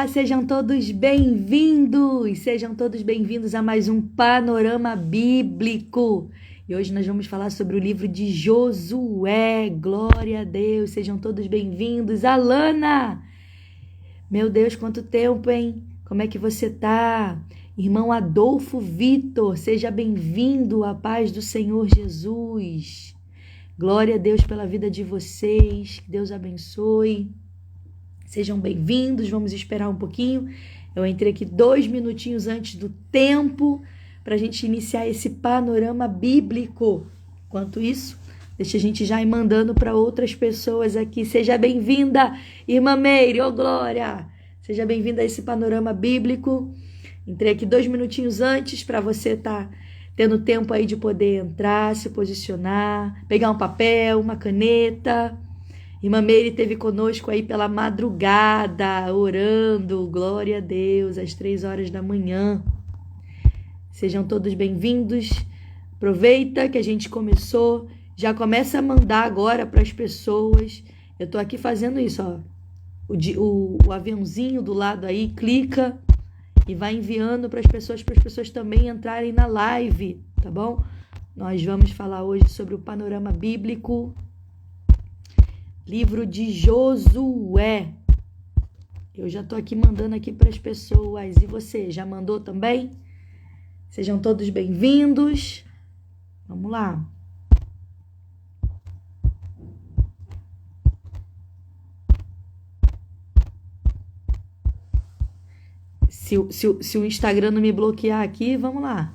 Olá, sejam todos bem-vindos a mais um Panorama Bíblico. E hoje nós vamos falar sobre o livro de Josué. Glória a Deus, sejam todos bem-vindos. Alana, meu Deus, quanto tempo, hein? Como é que você tá? Irmão Adolfo Vitor, seja bem-vindo à paz do Senhor Jesus. Glória a Deus pela vida de vocês, que Deus abençoe. Sejam bem-vindos, vamos esperar um pouquinho. Eu entrei aqui 2 minutinhos antes do tempo para a gente iniciar esse panorama bíblico. Enquanto isso, deixa a gente já ir mandando para outras pessoas aqui. Seja bem-vinda, irmã Meire, ô glória! Seja bem-vinda a esse panorama bíblico. Entrei aqui 2 minutinhos antes para você estar tendo tempo aí de poder entrar, se posicionar, pegar um papel, uma caneta. Irmã Meire esteve conosco aí pela madrugada, orando, glória a Deus, às 3 horas da manhã. Sejam todos bem-vindos. Aproveita que a gente começou, já começa a mandar agora para as pessoas. Eu estou aqui fazendo isso, ó. O aviãozinho do lado aí, clica e vai enviando para as pessoas também entrarem na live, tá bom? Nós vamos falar hoje sobre o panorama bíblico. Livro de Josué. Eu já estou aqui mandando aqui para as pessoas. E você, já mandou também? Sejam todos bem-vindos. Vamos lá. Se o Instagram não me bloquear aqui, vamos lá.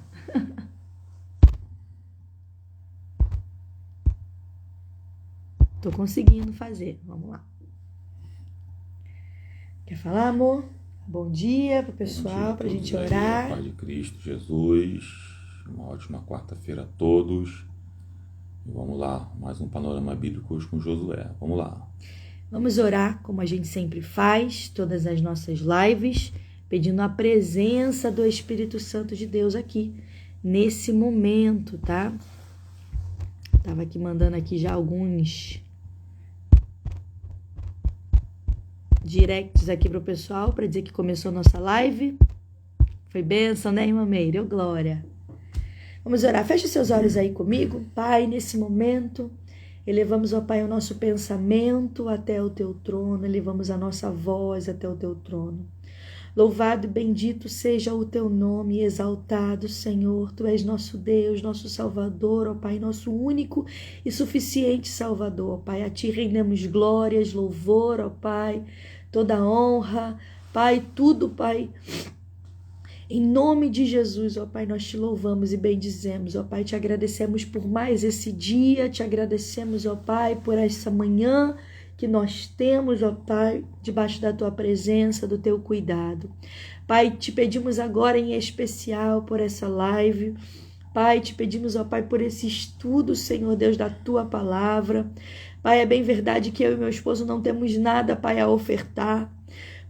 Tô conseguindo fazer. Vamos lá. Quer falar, amor? Bom dia pro pessoal, pra gente orar. Pai de Cristo Jesus. Uma ótima quarta-feira a todos. E vamos lá, mais um panorama bíblico hoje com Josué. Vamos lá. Vamos orar, como a gente sempre faz, todas as nossas lives, pedindo a presença do Espírito Santo de Deus aqui, nesse momento, tá? Tava aqui mandando aqui já alguns directs aqui pro pessoal para dizer que começou a nossa live. Foi bênção, né, irmã Meire? Ô, glória. Vamos orar. Feche os seus olhos aí comigo. Pai, nesse momento, elevamos, ó Pai, o nosso pensamento até o teu trono, elevamos a nossa voz até o teu trono. Louvado e bendito seja o teu nome, exaltado, Senhor. Tu és nosso Deus, nosso Salvador, ó Pai, nosso único e suficiente Salvador, ó Pai. A ti rendemos glórias, louvor, ó Pai, toda honra, Pai, tudo, Pai. Em nome de Jesus, ó Pai, nós te louvamos e bendizemos, ó Pai, te agradecemos por mais esse dia, te agradecemos, ó Pai, por essa manhã que nós temos, ó Pai, debaixo da tua presença, do teu cuidado. Pai, te pedimos agora em especial por essa live. Pai, te pedimos, ó Pai, por esse estudo, Senhor Deus, da tua palavra. Pai, é bem verdade que eu e meu esposo não temos nada, Pai, a ofertar.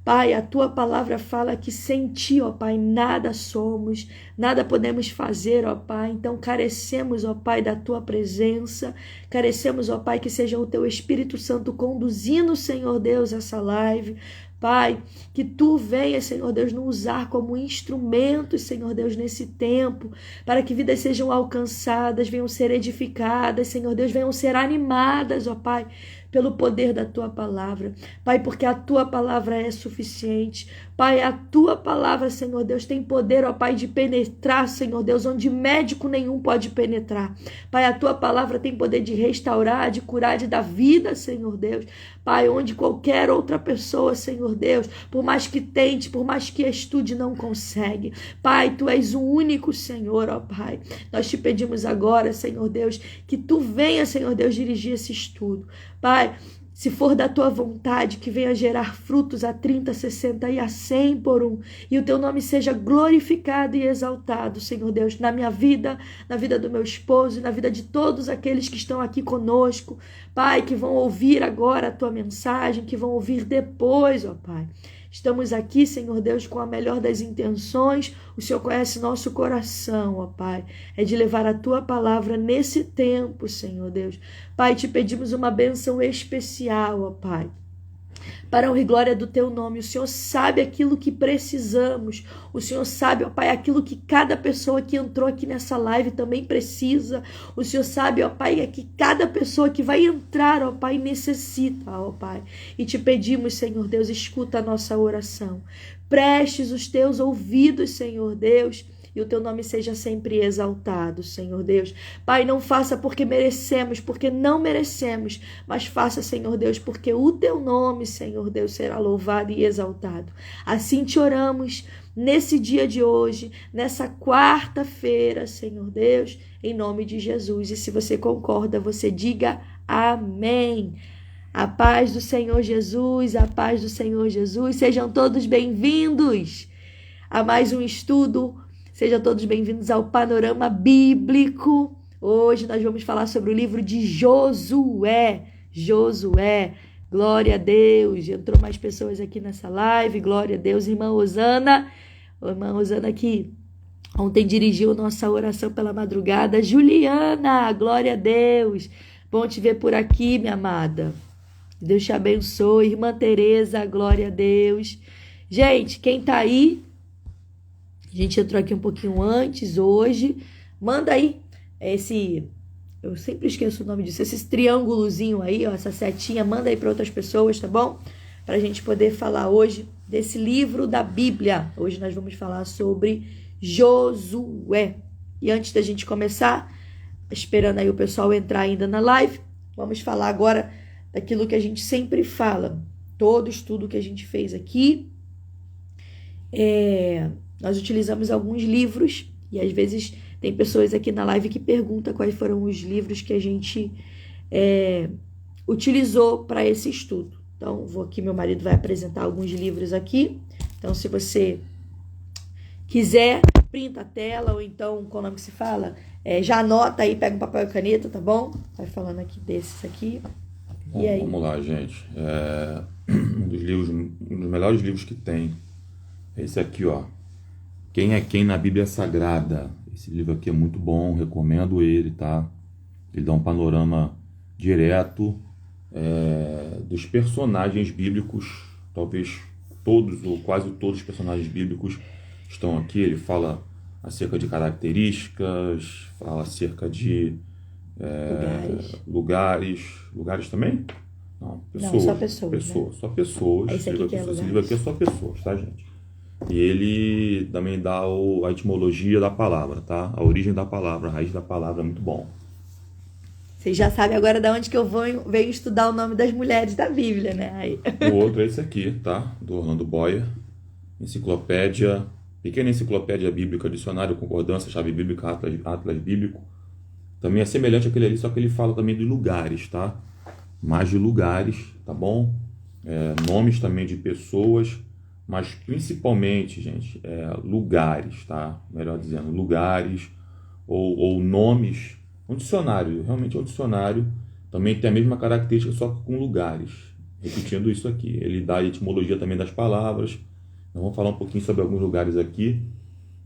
Pai, a tua palavra fala que sem ti, ó Pai, nada somos, nada podemos fazer, ó Pai. Então carecemos, ó Pai, da tua presença, carecemos, ó Pai, que seja o teu Espírito Santo conduzindo, Senhor Deus, essa live. Pai, que tu venhas, Senhor Deus, nos usar como instrumentos, Senhor Deus, nesse tempo, para que vidas sejam alcançadas, venham ser edificadas, Senhor Deus, venham ser animadas, ó Pai, pelo poder da tua palavra. Pai, porque a tua palavra é suficiente. Pai, a tua palavra, Senhor Deus, tem poder, ó Pai, de penetrar, Senhor Deus, onde médico nenhum pode penetrar. Pai, a tua palavra tem poder de restaurar, de curar, de dar vida, Senhor Deus. Pai, onde qualquer outra pessoa, Senhor Deus, por mais que tente, por mais que estude, não consegue. Pai, tu és o único Senhor, ó Pai. Nós te pedimos agora, Senhor Deus, que tu venha, Senhor Deus, dirigir esse estudo. Pai, se for da tua vontade, que venha gerar frutos a 30, 60 e a 100 por um. E o teu nome seja glorificado e exaltado, Senhor Deus, na minha vida, na vida do meu esposo e na vida de todos aqueles que estão aqui conosco. Pai, que vão ouvir agora a tua mensagem, que vão ouvir depois, ó Pai. Estamos aqui, Senhor Deus, com a melhor das intenções. O Senhor conhece nosso coração, ó Pai. É de levar a tua palavra nesse tempo, Senhor Deus. Pai, te pedimos uma bênção especial, ó Pai. para a honra e glória do teu nome. O Senhor sabe aquilo que precisamos. O Senhor sabe, ó Pai, aquilo que cada pessoa que entrou aqui nessa live também precisa. O Senhor sabe, ó Pai, que cada pessoa que vai entrar, ó Pai, necessita, ó Pai. E te pedimos, Senhor Deus, escuta a nossa oração. Prestes os teus ouvidos, Senhor Deus, e o teu nome seja sempre exaltado, Senhor Deus. Pai, não faça porque merecemos, porque não merecemos, mas faça, Senhor Deus, porque o teu nome, Senhor Deus, será louvado e exaltado. Assim te oramos nesse dia de hoje, nessa quarta-feira, Senhor Deus, em nome de Jesus. E se você concorda, você diga amém. A paz do Senhor Jesus, a paz do Senhor Jesus. Sejam todos bem-vindos a mais um estudo. Sejam todos bem-vindos ao Panorama Bíblico. Hoje nós vamos falar sobre o livro de Josué. Josué, glória a Deus. Entrou mais pessoas aqui nessa live, glória a Deus. Irmã Rosana que ontem dirigiu nossa oração pela madrugada. Juliana, glória a Deus. Bom te ver por aqui, minha amada. Deus te abençoe. Irmã Tereza, glória a Deus. Gente, quem tá aí, a gente entrou aqui um pouquinho antes hoje. Manda aí eu sempre esqueço o nome disso, esse triângulozinho aí, ó, essa setinha, manda aí para outras pessoas, tá bom? Para a gente poder falar hoje desse livro da Bíblia. Hoje nós vamos falar sobre Josué. E antes da gente começar, esperando aí o pessoal entrar ainda na live, vamos falar agora daquilo que a gente sempre fala. Todo estudo que a gente fez aqui, nós utilizamos alguns livros e às vezes tem pessoas aqui na live que perguntam quais foram os livros que a gente utilizou para esse estudo. Então, meu marido vai apresentar alguns livros aqui. Então, se você quiser, printa a tela ou então, qual o nome que se fala? Já anota aí, pega um papel e caneta, tá bom? Vai falando aqui desses aqui. Bom, e aí? Vamos lá, gente. Um dos melhores livros que tem é esse aqui, ó. Quem é quem na Bíblia Sagrada? Esse livro aqui é muito bom, recomendo ele, tá? Ele dá um panorama direto dos personagens bíblicos, talvez todos ou quase todos os personagens bíblicos estão aqui. Ele fala acerca de características, fala acerca de lugares também? Não, pessoas. Não, só pessoas, né? Só pessoas. Esse livro aqui é só pessoas, tá, gente? E ele também dá a etimologia da palavra, tá? A origem da palavra, a raiz da palavra, é muito bom. Vocês já sabem agora de onde que eu venho estudar o nome das mulheres da Bíblia, né? Aí. O outro é esse aqui, tá? Do Orlando Boyer. Pequena enciclopédia bíblica, dicionário, concordância, chave bíblica, atlas bíblico. Também é semelhante àquele ali, só que ele fala também de lugares, tá? Mais de lugares, tá bom? Nomes também de pessoas, mas principalmente, gente, lugares, tá? Melhor dizendo, lugares ou nomes. Um dicionário, realmente é um dicionário. Também tem a mesma característica, só que com lugares. Repetindo isso aqui. Ele dá a etimologia também das palavras. Nós vamos falar um pouquinho sobre alguns lugares aqui.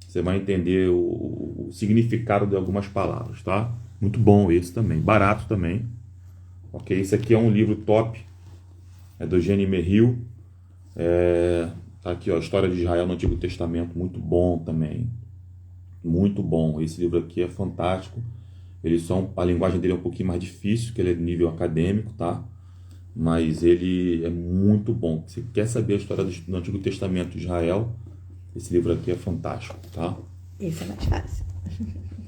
Você vai entender o significado de algumas palavras, tá? Muito bom esse também. Barato também. Ok? Esse aqui é um livro top. É do Eugene Merrill. Tá aqui, ó, História de Israel no Antigo Testamento. Muito bom também. Muito bom. Esse livro aqui é fantástico. A linguagem dele é um pouquinho mais difícil, que ele é de nível acadêmico, tá? Mas ele é muito bom. Se você quer saber a história do Antigo Testamento de Israel, esse livro aqui é fantástico, tá? Esse é mais fácil.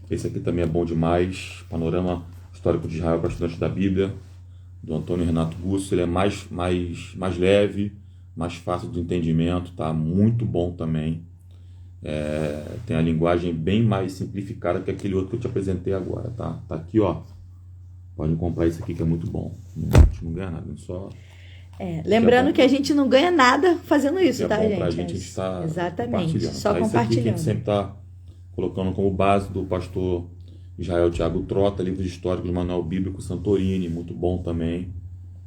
Esse aqui também é bom demais. Panorama Histórico de Israel para Estudantes da Bíblia, do Antônio Renato Russo. Ele é mais leve, mais fácil de entendimento, tá? Muito bom também. Tem a linguagem bem mais simplificada que aquele outro que eu te apresentei agora, tá? Tá aqui, ó. Podem comprar esse aqui que é muito bom. A gente não ganha nada, só... lembrando que a gente não ganha nada fazendo isso, tá, gente? Pra gente, a gente está exatamente, só tá? compartilhando. Esse aqui que a gente sempre está colocando como base do pastor Israel Thiago Trota, livros históricos do Manual Bíblico Santorini, muito bom também.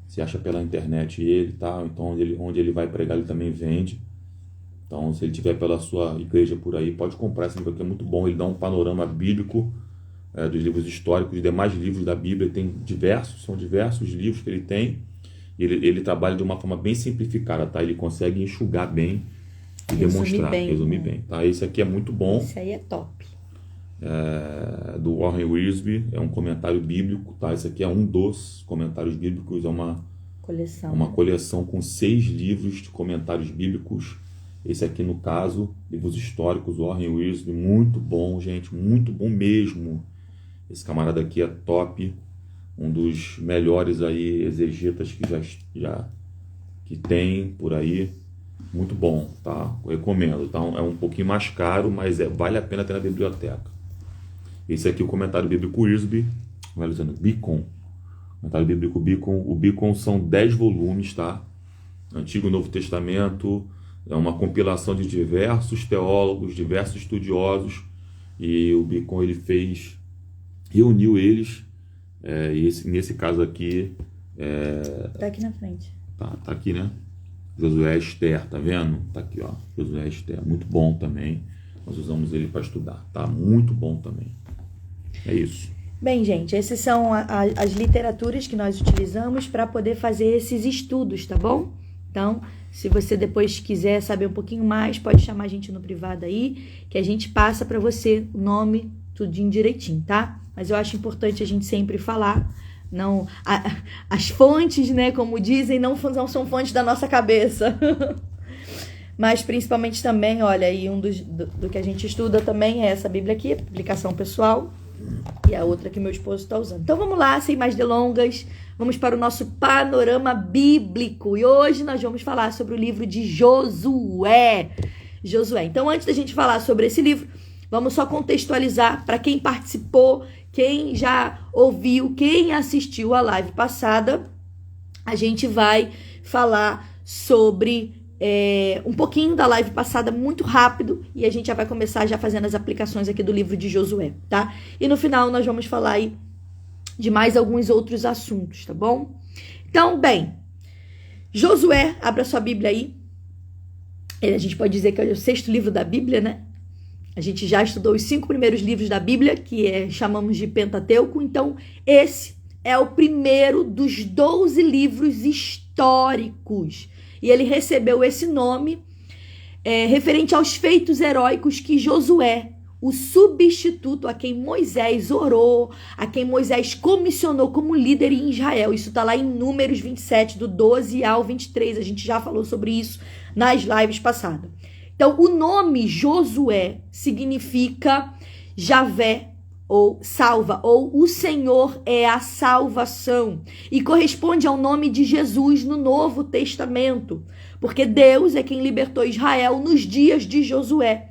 Se acha pela internet ele, tá? Então, onde ele vai pregar, ele também vende. Então, se ele tiver pela sua igreja por aí, pode comprar esse livro aqui, é muito bom. Ele dá um panorama bíblico dos livros históricos, demais livros da Bíblia. São diversos livros que ele tem. Ele trabalha de uma forma bem simplificada, tá? Ele consegue enxugar bem e demonstrar, resumir bem, tá? Esse aqui é muito bom. Esse aí é top. Do Warren Wiersbe, é um comentário bíblico, tá? Esse aqui é um dos comentários bíblicos, é uma coleção com 6 livros de comentários bíblicos. Esse aqui, no caso, livros históricos, Warren Wiersbe, muito bom, gente, muito bom mesmo. Esse camarada aqui é top, um dos melhores aí exegetas que tem por aí. Muito bom, tá? Eu recomendo. Então, é um pouquinho mais caro, mas vale a pena ter na biblioteca. Esse aqui é o comentário bíblico Wiersbe, Beacon. Comentário bíblico Beacon. O Beacon são 10 volumes, tá? Antigo e Novo Testamento. É uma compilação de diversos teólogos, diversos estudiosos. E o Beacon, ele reuniu eles. E nesse caso aqui... Tá aqui na frente. Tá aqui, né? Josué Esther, tá vendo? Tá aqui, ó. Josué Esther, muito bom também. Nós usamos ele para estudar, tá? Muito bom também. É isso. Bem, gente, essas são as literaturas que nós utilizamos para poder fazer esses estudos, tá bom? Então, se você depois quiser saber um pouquinho mais, pode chamar a gente no privado aí, que a gente passa para você o nome, tudinho direitinho, tá? Mas eu acho importante a gente sempre falar. Não, as fontes, né, como dizem, não são fontes da nossa cabeça. Mas principalmente também, olha, e do que a gente estuda também é essa Bíblia aqui, publicação pessoal, e a outra que meu esposo está usando. Então vamos lá, sem mais delongas, vamos para o nosso panorama bíblico. E hoje nós vamos falar sobre o livro de Josué. Então, antes da gente falar sobre esse livro, vamos só contextualizar para quem participou, quem já ouviu, quem assistiu a live passada. A gente vai falar sobre um pouquinho da live passada, muito rápido, e a gente já vai começar já fazendo as aplicações aqui do livro de Josué, tá? E no final nós vamos falar aí de mais alguns outros assuntos, tá bom? Então, bem, Josué, abra sua Bíblia aí. A gente pode dizer que é o 6º livro da Bíblia, né? A gente já estudou os 5 primeiros livros da Bíblia, que chamamos de Pentateuco. Então, esse é o primeiro dos 12 livros históricos. E ele recebeu esse nome referente aos feitos heróicos que Josué, o substituto a quem Moisés orou, a quem Moisés comissionou como líder em Israel. Isso está lá em Números 27, do 12 ao 23. A gente já falou sobre isso nas lives passadas. Então, o nome Josué significa Javé, ou salva, ou o Senhor é a salvação, e corresponde ao nome de Jesus no Novo Testamento, porque Deus é quem libertou Israel nos dias de Josué.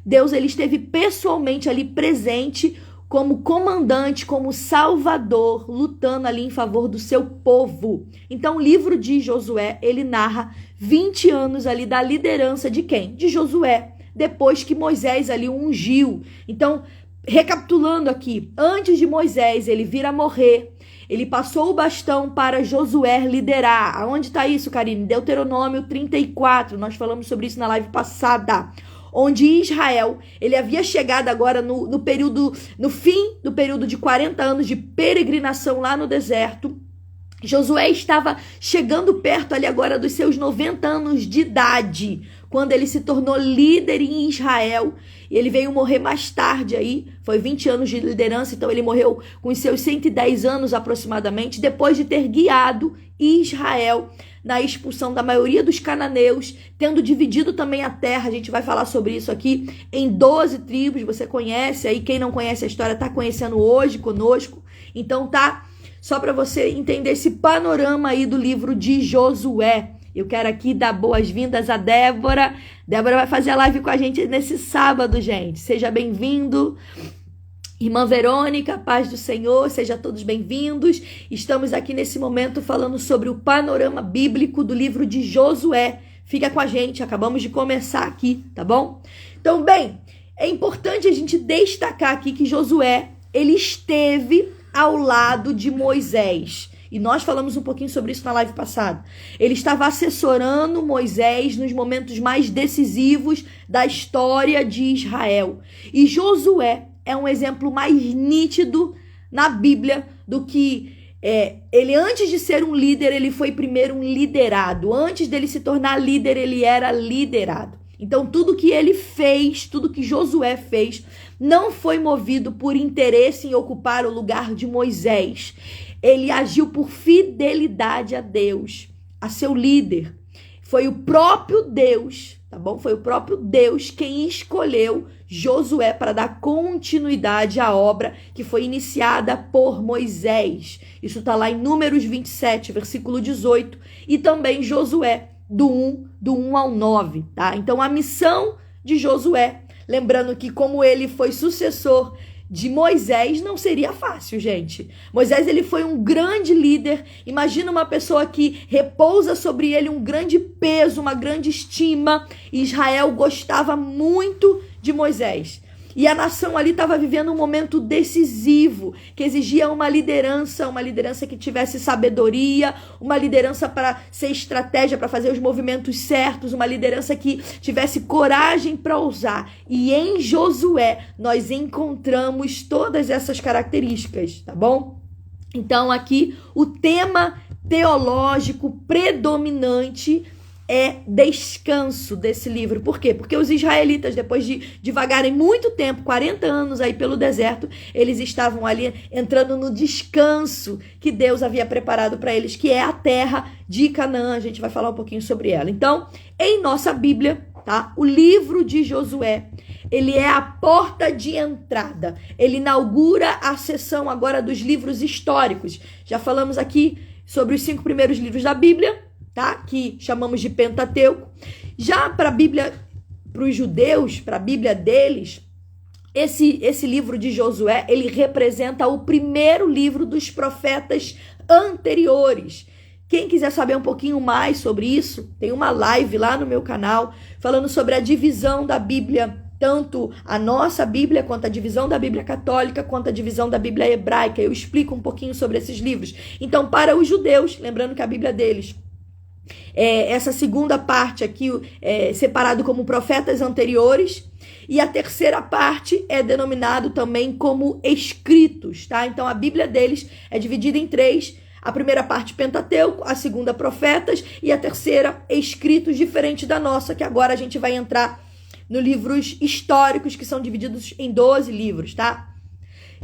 Deus, ele esteve pessoalmente ali presente como comandante, como salvador, lutando ali em favor do seu povo. Então, o livro de Josué, ele narra 20 anos ali da liderança de quem? De Josué, depois que Moisés ali o ungiu. Então, recapitulando aqui, antes de Moisés ele vir a morrer, ele passou o bastão para Josué liderar. Aonde está isso, Karine? Deuteronômio 34, nós falamos sobre isso na live passada, onde Israel, ele havia chegado agora no fim do período de 40 anos de peregrinação lá no deserto. Josué estava chegando perto ali agora dos seus 90 anos de idade, quando ele se tornou líder em Israel. E ele veio morrer mais tarde aí, foi 20 anos de liderança, então ele morreu com os seus 110 anos aproximadamente, depois de ter guiado Israel na expulsão da maioria dos cananeus, tendo dividido também a terra. A gente vai falar sobre isso aqui, em 12 tribos, você conhece aí, quem não conhece a história está conhecendo hoje conosco. Então tá, só para você entender esse panorama aí do livro de Josué. Eu quero aqui dar boas-vindas a Débora. Débora vai fazer a live com a gente nesse sábado, gente. Seja bem-vindo. Irmã Verônica, paz do Senhor, sejam todos bem-vindos. Estamos aqui nesse momento falando sobre o panorama bíblico do livro de Josué. Fica com a gente, acabamos de começar aqui, tá bom? Então, bem, é importante a gente destacar aqui que Josué, ele esteve ao lado de Moisés. E nós falamos um pouquinho sobre isso na live passada. Ele estava assessorando Moisés nos momentos mais decisivos da história de Israel. E Josué é um exemplo mais nítido na Bíblia do que Ele, antes de ser um líder, ele foi primeiro um liderado. Antes dele se tornar líder, ele era liderado. Então, tudo que ele fez, tudo que Josué fez, não foi movido por interesse em ocupar o lugar de Moisés. Ele agiu por fidelidade a Deus, a seu líder. Foi o próprio Deus, tá bom? Foi o próprio Deus quem escolheu Josué para dar continuidade à obra que foi iniciada por Moisés. Isso está lá em Números 27, versículo 18, e também Josué, do 1 ao 9, tá? Então, a missão de Josué, lembrando que como ele foi sucessor de Moisés, não seria fácil, gente. Moisés, ele foi um grande líder. Imagina uma pessoa que repousa sobre ele um grande peso, uma grande estima. Israel gostava muito de Moisés. E a nação ali estava vivendo um momento decisivo, que exigia uma liderança que tivesse sabedoria, uma liderança para ser estratégia, para fazer os movimentos certos, uma liderança que tivesse coragem para ousar. E em Josué nós encontramos todas essas características, tá bom? Então aqui o tema teológico predominante é descanso desse livro. Por quê? Porque os israelitas, depois de divagarem muito tempo, 40 anos aí pelo deserto, eles estavam ali entrando no descanso que Deus havia preparado para eles, que é a terra de Canaã. A gente vai falar um pouquinho sobre ela. Então, em nossa Bíblia, tá? O livro de Josué, ele é a porta de entrada. Ele inaugura a seção agora dos livros históricos. Já falamos aqui sobre os 5 primeiros livros da Bíblia, tá? Que chamamos de Pentateuco. Já para a Bíblia, para os judeus, para a Bíblia deles, esse livro de Josué, ele representa o primeiro livro dos profetas anteriores. Quem quiser saber um pouquinho mais sobre isso, tem uma live lá no meu canal falando sobre a divisão da Bíblia, tanto a nossa Bíblia, quanto a divisão da Bíblia católica, quanto a divisão da Bíblia hebraica. Eu explico um pouquinho sobre esses livros. Então, para os judeus, lembrando que a Bíblia deles, essa segunda parte aqui é separado como profetas anteriores, e a terceira parte é denominado também como escritos, tá? Então a Bíblia deles é dividida em 3, a primeira parte Pentateuco, a segunda profetas e a terceira escritos, diferente da nossa, que agora a gente vai entrar nos livros históricos, que são divididos em 12 livros, tá?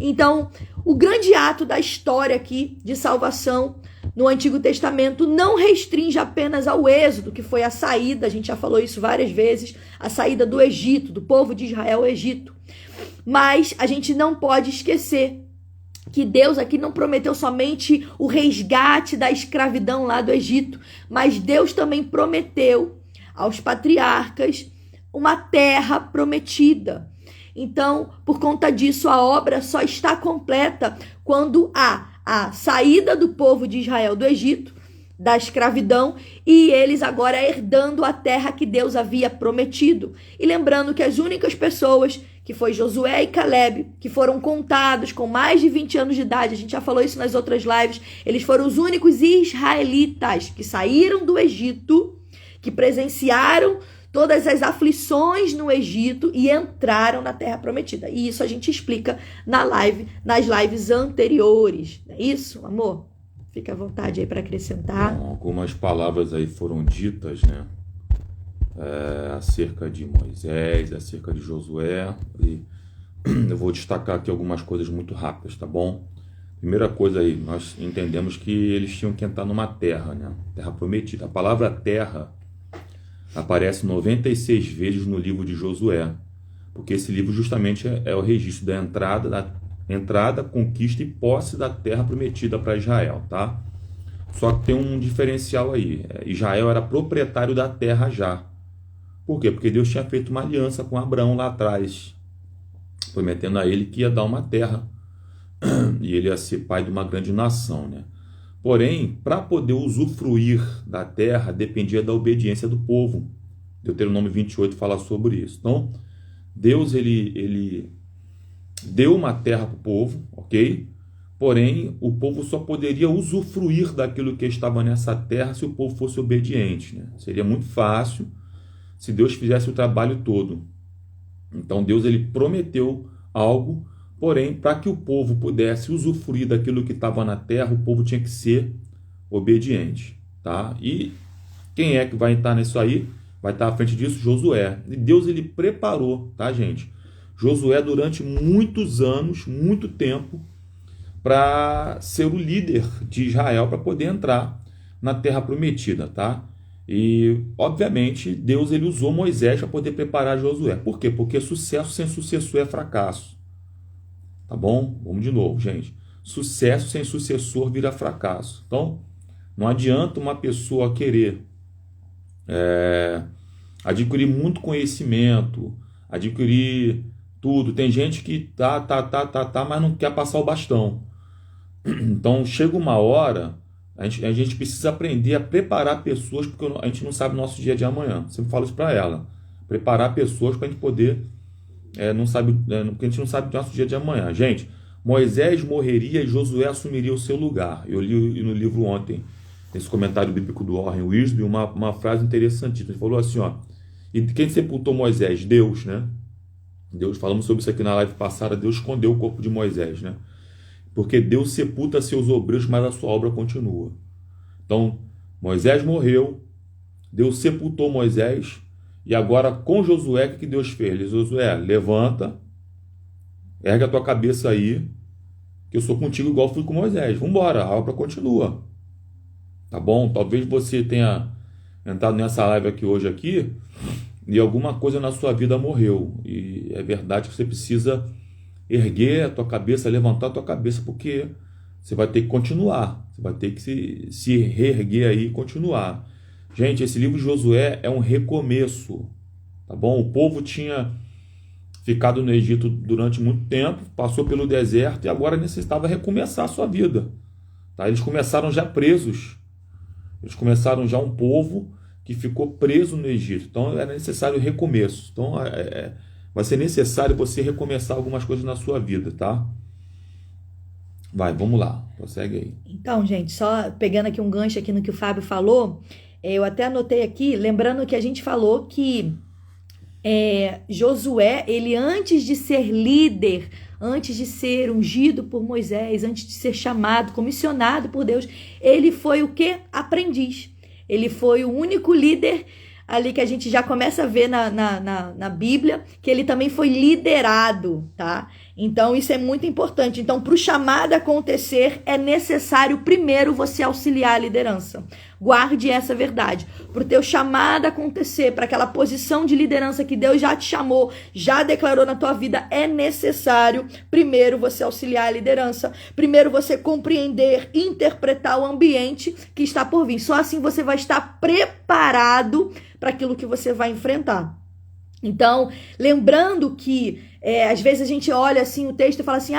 Então, o grande ato da história aqui de salvação no Antigo Testamento não restringe apenas ao êxodo, que foi a saída, a gente já falou isso várias vezes, a saída do Egito, do povo de Israel ao Egito. Mas a gente não pode esquecer que Deus aqui não prometeu somente o resgate da escravidão lá do Egito, mas Deus também prometeu aos patriarcas uma terra prometida. Então, por conta disso, a obra só está completa quando há a saída do povo de Israel do Egito, da escravidão, e eles agora herdando a terra que Deus havia prometido. E lembrando que as únicas pessoas, que foi Josué e Caleb, que foram contados com mais de 20 anos de idade, a gente já falou isso nas outras lives, eles foram os únicos israelitas que saíram do Egito, que presenciaram todas as aflições no Egito e entraram na Terra Prometida. E isso a gente explica nas lives anteriores. Não é isso, amor? Fica à vontade aí para acrescentar. Bom, algumas palavras aí foram ditas, né? Acerca de Moisés, acerca de Josué. E eu vou destacar aqui algumas coisas muito rápidas, tá bom? Primeira coisa aí, nós entendemos que eles tinham que entrar numa terra, né? Terra Prometida. A palavra terra aparece 96 vezes no livro de Josué, porque esse livro justamente é o registro da entrada, conquista e posse da terra prometida para Israel, tá? Só que tem um diferencial aí. Israel era proprietário da terra já. Por quê? Porque Deus tinha feito uma aliança com Abraão lá atrás, prometendo a ele que ia dar uma terra e ele ia ser pai de uma grande nação, né? Porém, para poder usufruir da terra, dependia da obediência do povo. Deuteronômio 28 fala sobre isso. Então, Deus ele deu uma terra para o povo, ok? Porém, o povo só poderia usufruir daquilo que estava nessa terra se o povo fosse obediente, né? Seria muito fácil se Deus fizesse o trabalho todo. Então, Deus ele prometeu algo, Porém, para que o povo pudesse usufruir daquilo que estava na terra, o povo tinha que ser obediente, tá? E quem é que vai estar nisso aí? Vai estar à frente disso? Josué. E Deus, ele preparou, tá, gente? Josué, durante muitos anos, muito tempo, para ser o líder de Israel, para poder entrar na terra prometida, tá? E, obviamente, Deus, ele usou Moisés para poder preparar Josué. Por quê? Porque sucesso sem sucessor é fracasso. Tá bom? Vamos de novo, gente. Sucesso sem sucessor vira fracasso. Então, não adianta uma pessoa querer adquirir muito conhecimento, adquirir tudo. Tem gente que mas não quer passar o bastão. Então, chega uma hora, a gente precisa aprender a preparar pessoas, porque a gente não sabe o nosso dia de amanhã. Eu sempre falo isso para ela. Preparar pessoas para a gente poder... porque a gente não sabe o nosso dia de amanhã. Gente, Moisés morreria e Josué assumiria o seu lugar. Eu li no livro ontem, nesse comentário bíblico do Warren Wiersbe, uma frase interessantíssima. Ele falou assim, ó, e quem sepultou Moisés? Deus, né? Deus, falamos sobre isso aqui na live passada, Deus escondeu o corpo de Moisés, né? Porque Deus sepulta seus obreiros, mas a sua obra continua. Então, Moisés morreu, Deus sepultou Moisés, e agora com Josué, o que Deus fez? Ele disse, Josué, levanta, ergue a tua cabeça aí, que eu sou contigo igual fui com Moisés. Vamos embora, a obra continua. Tá bom? Talvez você tenha entrado nessa live aqui hoje aqui, e alguma coisa na sua vida morreu. E é verdade que você precisa erguer a tua cabeça, levantar a tua cabeça, porque você vai ter que continuar. Você vai ter que se reerguer aí e continuar. Gente, esse livro de Josué é um recomeço, tá bom? O povo tinha ficado no Egito durante muito tempo, passou pelo deserto e agora necessitava recomeçar a sua vida. Tá? Eles começaram já presos. Eles começaram já um povo que ficou preso no Egito. Então era necessário recomeço. Então vai ser necessário você recomeçar algumas coisas na sua vida, tá? Vai, vamos lá. Prossegue aí. Então, gente, só pegando aqui um gancho aqui no que o Fábio falou, eu até anotei aqui, lembrando que a gente falou que Josué, ele antes de ser líder, antes de ser ungido por Moisés, antes de ser chamado, comissionado por Deus, ele foi o quê? Aprendiz. Ele foi o único líder ali que a gente já começa a ver na Bíblia, que ele também foi liderado, tá? Então, isso é muito importante. Então, para o chamado acontecer, é necessário primeiro você auxiliar a liderança. Guarde essa verdade. Para o teu chamado acontecer, para aquela posição de liderança que Deus já te chamou, já declarou na tua vida, é necessário primeiro você auxiliar a liderança, primeiro você compreender, interpretar o ambiente que está por vir. Só assim você vai estar preparado para aquilo que você vai enfrentar. Então, lembrando que às vezes a gente olha assim o texto e fala assim,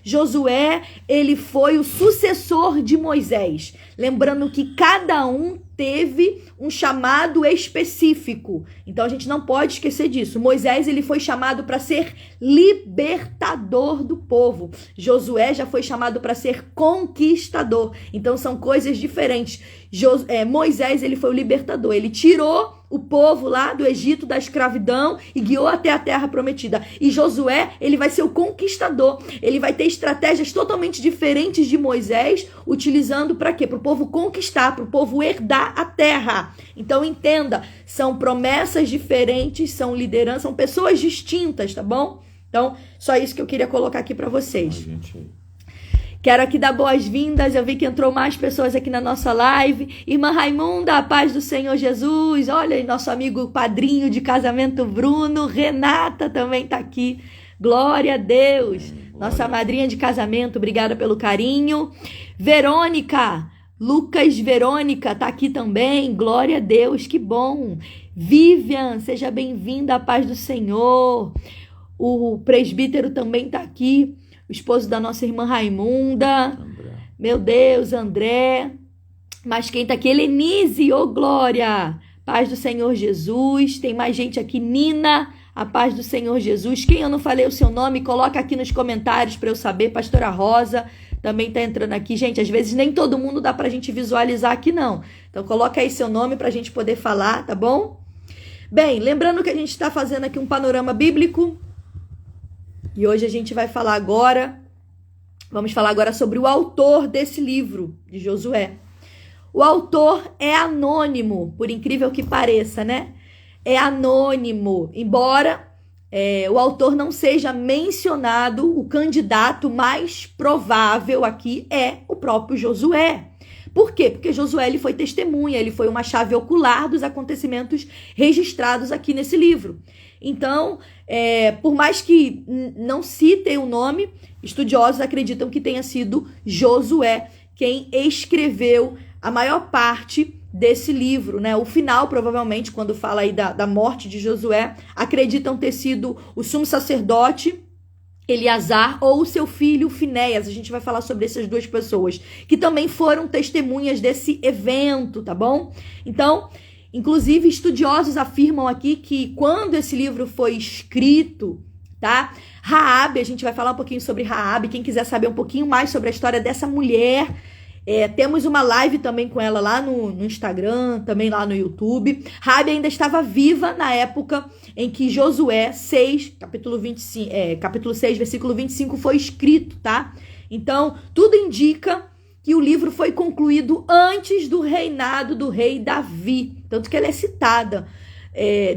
Josué, ele foi o sucessor de Moisés. Lembrando que cada um teve um chamado específico. Então a gente não pode esquecer disso. Moisés, ele foi chamado para ser libertador do povo. Josué já foi chamado para ser conquistador. Então são coisas diferentes. Moisés, ele foi o libertador. Ele tirou o povo lá do Egito, da escravidão, e guiou até a terra prometida. E Josué, ele vai ser o conquistador. Ele vai ter estratégias totalmente diferentes de Moisés, utilizando para quê? Para o povo conquistar, para o povo herdar a terra. Então entenda, são promessas diferentes, são lideranças, são pessoas distintas, tá bom? Então, só isso que eu queria colocar aqui para vocês. Quero aqui dar boas-vindas, eu vi que entrou mais pessoas aqui na nossa live. Irmã Raimunda, a paz do Senhor Jesus. Olha aí, nosso amigo padrinho de casamento Bruno. Renata também tá aqui. Glória a Deus. Nossa madrinha de casamento, obrigada pelo carinho. Verônica, Lucas Verônica tá aqui também. Glória a Deus, que bom. Vivian, seja bem-vinda, a paz do Senhor. O presbítero também tá aqui. O esposo da nossa irmã Raimunda. André. Meu Deus, André. Mas quem tá aqui? Helenise, ô glória. Paz do Senhor Jesus. Tem mais gente aqui. Nina, a paz do Senhor Jesus. Quem eu não falei o seu nome, coloca aqui nos comentários para eu saber. Pastora Rosa também tá entrando aqui. Gente, às vezes nem todo mundo dá pra gente visualizar aqui, não. Então coloca aí seu nome pra gente poder falar, tá bom? Bem, lembrando que a gente tá fazendo aqui um panorama bíblico. E hoje a gente vai falar agora, vamos falar agora sobre o autor desse livro, de Josué. O autor é anônimo, por incrível que pareça, né? É anônimo, embora o autor não seja mencionado, o candidato mais provável aqui é o próprio Josué. Por quê? Porque Josué ele foi testemunha, ele foi uma chave ocular dos acontecimentos registrados aqui nesse livro. Então, por mais que não citem o nome, estudiosos acreditam que tenha sido Josué quem escreveu a maior parte desse livro, né? O final, provavelmente, quando fala aí da morte de Josué, acreditam ter sido o sumo sacerdote Eleazar ou o seu filho Finéias. A gente vai falar sobre essas duas pessoas, que também foram testemunhas desse evento, tá bom? Então, inclusive, estudiosos afirmam aqui que quando esse livro foi escrito, tá? Raabe, a gente vai falar um pouquinho sobre Raabe, quem quiser saber um pouquinho mais sobre a história dessa mulher, temos uma live também com ela lá no Instagram, também lá no YouTube. Raabe ainda estava viva na época em que Josué 6, capítulo 6, versículo 25 foi escrito, tá? Então, tudo indica que o livro foi concluído antes do reinado do rei Davi, tanto que ela é citada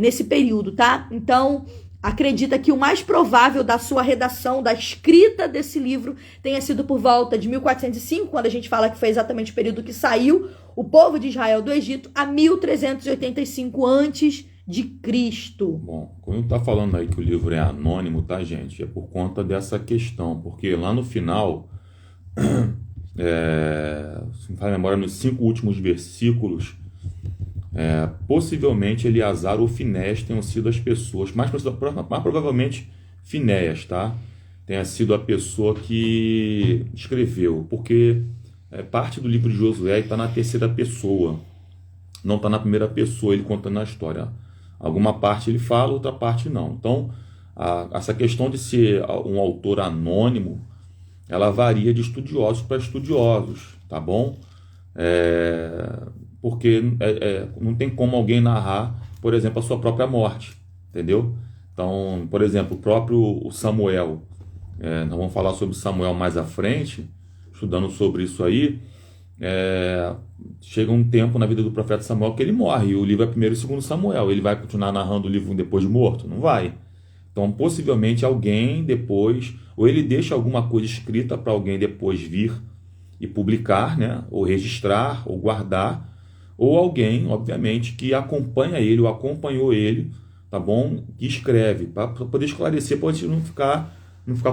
nesse período, tá? Então, acredita que o mais provável da sua redação, da escrita desse livro, tenha sido por volta de 1405, quando a gente fala que foi exatamente o período que saiu o povo de Israel do Egito, a 1385 antes de Cristo. Bom, quando está falando aí que o livro é anônimo, tá, gente? É por conta dessa questão, porque lá no final, se me fala a memória, nos 5 últimos versículos, possivelmente Eleazar ou Finéias tenham sido as pessoas, mais provavelmente Finéias, tá? Tenha sido a pessoa que escreveu, porque parte do livro de Josué está na terceira pessoa, não está na primeira pessoa, ele contando a história. Alguma parte ele fala, outra parte não. Então, essa questão de ser um autor anônimo, ela varia de estudiosos para estudiosos, tá bom? Porque não tem como alguém narrar, por exemplo, a sua própria morte, entendeu? Então, por exemplo, o próprio Samuel, nós vamos falar sobre Samuel mais à frente, estudando sobre isso aí, chega um tempo na vida do profeta Samuel que ele morre, e o livro é 1º e 2º Samuel, ele vai continuar narrando o livro depois de morto? Não vai. Então, possivelmente alguém depois, ou ele deixa alguma coisa escrita para alguém depois vir e publicar, né? Ou registrar, ou guardar, ou alguém, obviamente, que acompanha ele, ou acompanhou ele, tá bom? Que escreve, para poder esclarecer, pode não ficar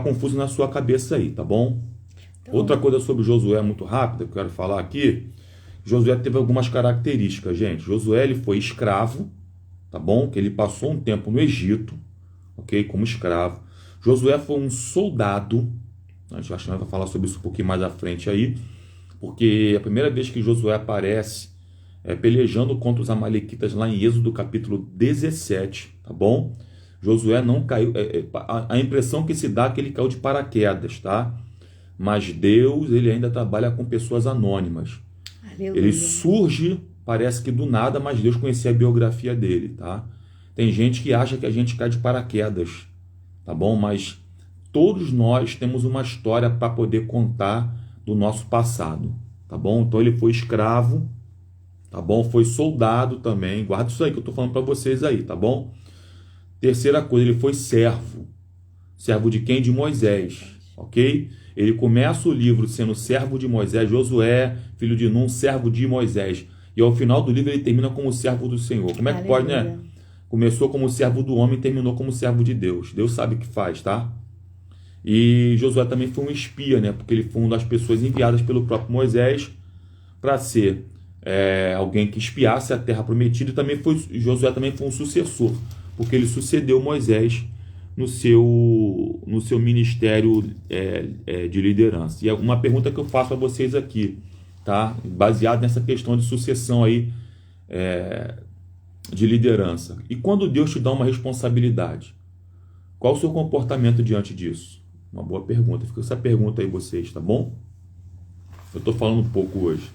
confuso na sua cabeça aí, tá bom? Então, outra coisa sobre Josué, muito rápida, que eu quero falar aqui. Josué teve algumas características, gente. Josué ele foi escravo, tá bom? Que ele passou um tempo no Egito, ok? Como escravo. Josué foi um soldado. A gente vai falar sobre isso um pouquinho mais à frente aí, porque a primeira vez que Josué aparece pelejando contra os amalequitas lá em Êxodo capítulo 17, tá bom? Josué não caiu, a impressão que se dá é que ele caiu de paraquedas, tá? Mas Deus, ele ainda trabalha com pessoas anônimas. Aleluia. Ele surge, parece que do nada, mas Deus conhecia a biografia dele, tá? Tem gente que acha que a gente cai de paraquedas, tá bom? Mas todos nós temos uma história para poder contar do nosso passado, tá bom? Então ele foi escravo, tá bom? Foi soldado também, guarda isso aí que eu estou falando para vocês aí, tá bom? Terceira coisa, ele foi servo. Servo de quem? De Moisés, ok? Ele começa o livro sendo servo de Moisés, Josué, filho de Nun, servo de Moisés. E ao final do livro ele termina como servo do Senhor. Como é que pode, né? Começou como servo do homem e terminou como servo de Deus. Deus sabe o que faz, tá? E Josué também foi um espia, né? Porque ele foi uma das pessoas enviadas pelo próprio Moisés para ser alguém que espiasse a terra prometida. E também Josué também foi um sucessor, porque ele sucedeu Moisés no seu ministério de liderança. E é uma pergunta que eu faço a vocês aqui, tá? Baseado nessa questão de sucessão aí, de liderança. E quando Deus te dá uma responsabilidade, qual o seu comportamento diante disso? Uma boa pergunta. Fica essa pergunta aí vocês, tá bom? Eu tô falando um pouco hoje.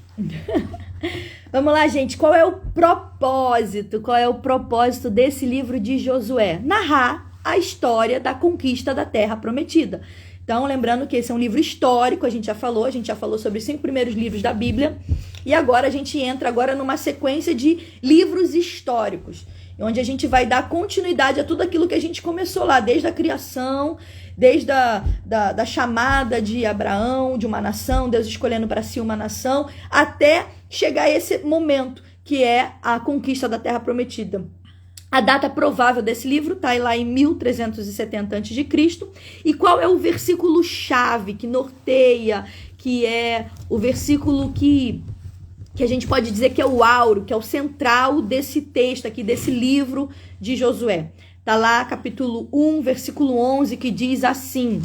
Vamos lá, gente. Qual é o propósito? Qual é o propósito desse livro de Josué? Narrar a história da conquista da Terra Prometida. Então, lembrando que esse é um livro histórico, a gente já falou sobre os 5 primeiros livros da Bíblia, e agora a gente entra numa sequência de livros históricos, onde a gente vai dar continuidade a tudo aquilo que a gente começou lá, desde a criação, desde da chamada de Abraão, de uma nação, Deus escolhendo para si uma nação, até chegar a esse momento, que é a conquista da Terra Prometida. A data provável desse livro está lá em 1370 a.C. E qual é o versículo-chave que norteia, que é o versículo que a gente pode dizer que é o áureo, que é o central desse texto aqui, desse livro de Josué? Está lá, capítulo 1, versículo 11, que diz assim: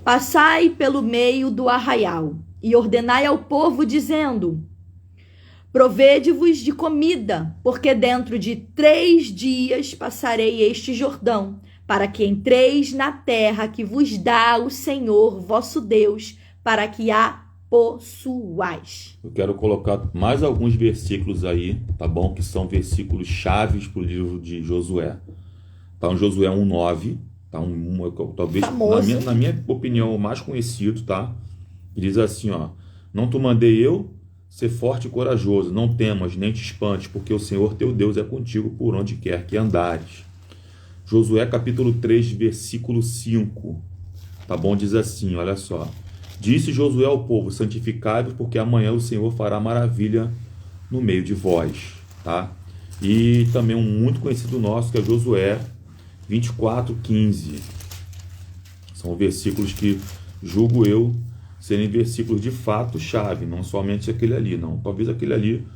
Passai pelo meio do arraial e ordenai ao povo, dizendo: Provede-vos de comida, porque dentro de 3 dias passarei este Jordão, para que entreis na terra que vos dá o Senhor vosso Deus, para que a possuais. Eu quero colocar mais alguns versículos aí, tá bom? Que são versículos chaves para o livro de Josué. Tá um Josué 1:9, tá talvez na minha opinião o mais conhecido, tá? Ele diz assim, ó: Não te mandei eu ser forte e corajoso, não temas nem te espantes, porque o Senhor teu Deus é contigo por onde quer que andares. Josué capítulo 3, versículo 5, tá bom? Diz assim, olha só: Disse Josué ao povo: Santificai-vos, porque amanhã o Senhor fará maravilha no meio de vós, tá? E também um muito conhecido nosso, que é Josué 24:15. São versículos que julgo eu serem versículos de fato chave, não somente aquele ali, não. Talvez aquele ali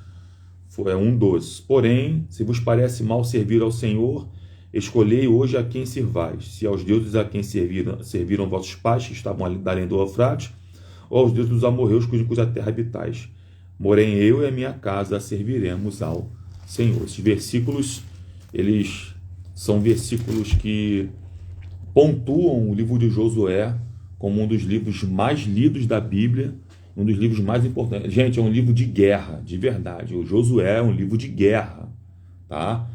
foi um dos. Porém, se vos parece mal servir ao Senhor, escolhei hoje a quem servais, se aos deuses a quem serviram vossos pais, que estavam ali além do Eufrates, ou aos deuses dos amorreus, cuja terra habitais. Porém, eu e a minha casa serviremos ao Senhor. Esses versículos, eles são versículos que pontuam o livro de Josué como um dos livros mais lidos da Bíblia, um dos livros mais importantes. Gente, é um livro de guerra, de verdade. O Josué é um livro de guerra, tá?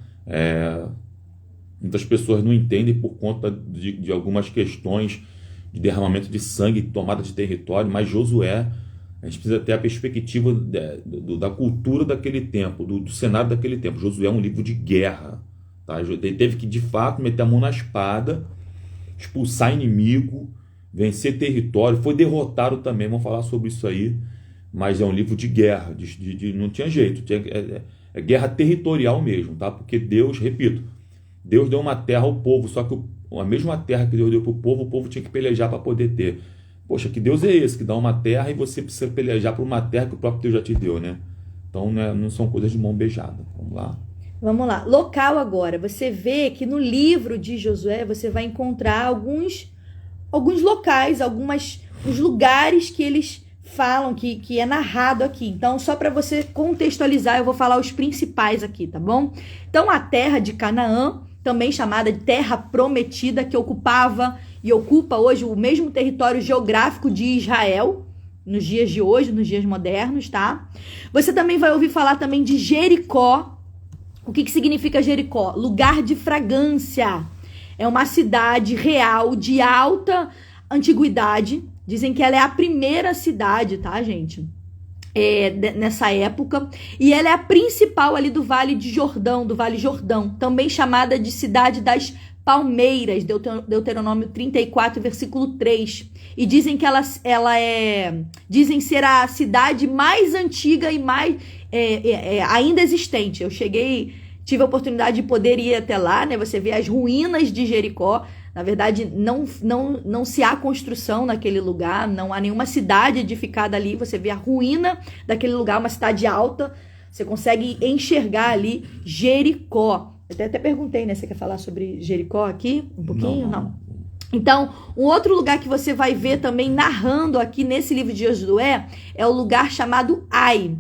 Muitas pessoas não entendem por conta de algumas questões de derramamento de sangue, tomada de território, mas Josué, a gente precisa ter a perspectiva da cultura daquele tempo, do cenário daquele tempo. Josué é um livro de guerra, tá? Ele teve que, de fato, meter a mão na espada, expulsar inimigo, vencer território, foi derrotado também, vamos falar sobre isso aí, mas é um livro de guerra, não tinha jeito, é guerra territorial mesmo, tá? Porque Deus, repito, Deus deu uma terra ao povo, só que a mesma terra que Deus deu para o povo tinha que pelejar para poder ter. Poxa, que Deus é esse que dá uma terra e você precisa pelejar por uma terra que o próprio Deus já te deu, né? Então não são coisas de mão beijada. Vamos lá. Local agora. Você vê que no livro de Josué você vai encontrar alguns locais, os lugares que eles falam, que é narrado aqui. Então, só para você contextualizar, eu vou falar os principais aqui, tá bom? Então, a terra de Canaã, também chamada de Terra Prometida, que ocupava e ocupa hoje o mesmo território geográfico de Israel, nos dias de hoje, nos dias modernos, tá? Você também vai ouvir falar também de Jericó. O que significa Jericó? Lugar de fragrância. É uma cidade real de alta antiguidade. Dizem que ela é a primeira cidade, tá, gente? Nessa época. E ela é a principal ali do Vale de Jordão, do Vale Jordão. Também chamada de Cidade das Palmeiras, Deuteronômio 34, versículo 3. E dizem que dizem ser a cidade mais antiga e mais ainda existente. Eu tive a oportunidade de poder ir até lá, né? Você vê as ruínas de Jericó. Na verdade, não se há construção naquele lugar, não há nenhuma cidade edificada ali. Você vê a ruína daquele lugar, uma cidade alta. Você consegue enxergar ali Jericó. Eu até perguntei, né? Você quer falar sobre Jericó aqui? Um pouquinho? Não. Então, um outro lugar que você vai ver também narrando aqui nesse livro de Josué é o lugar chamado Ai.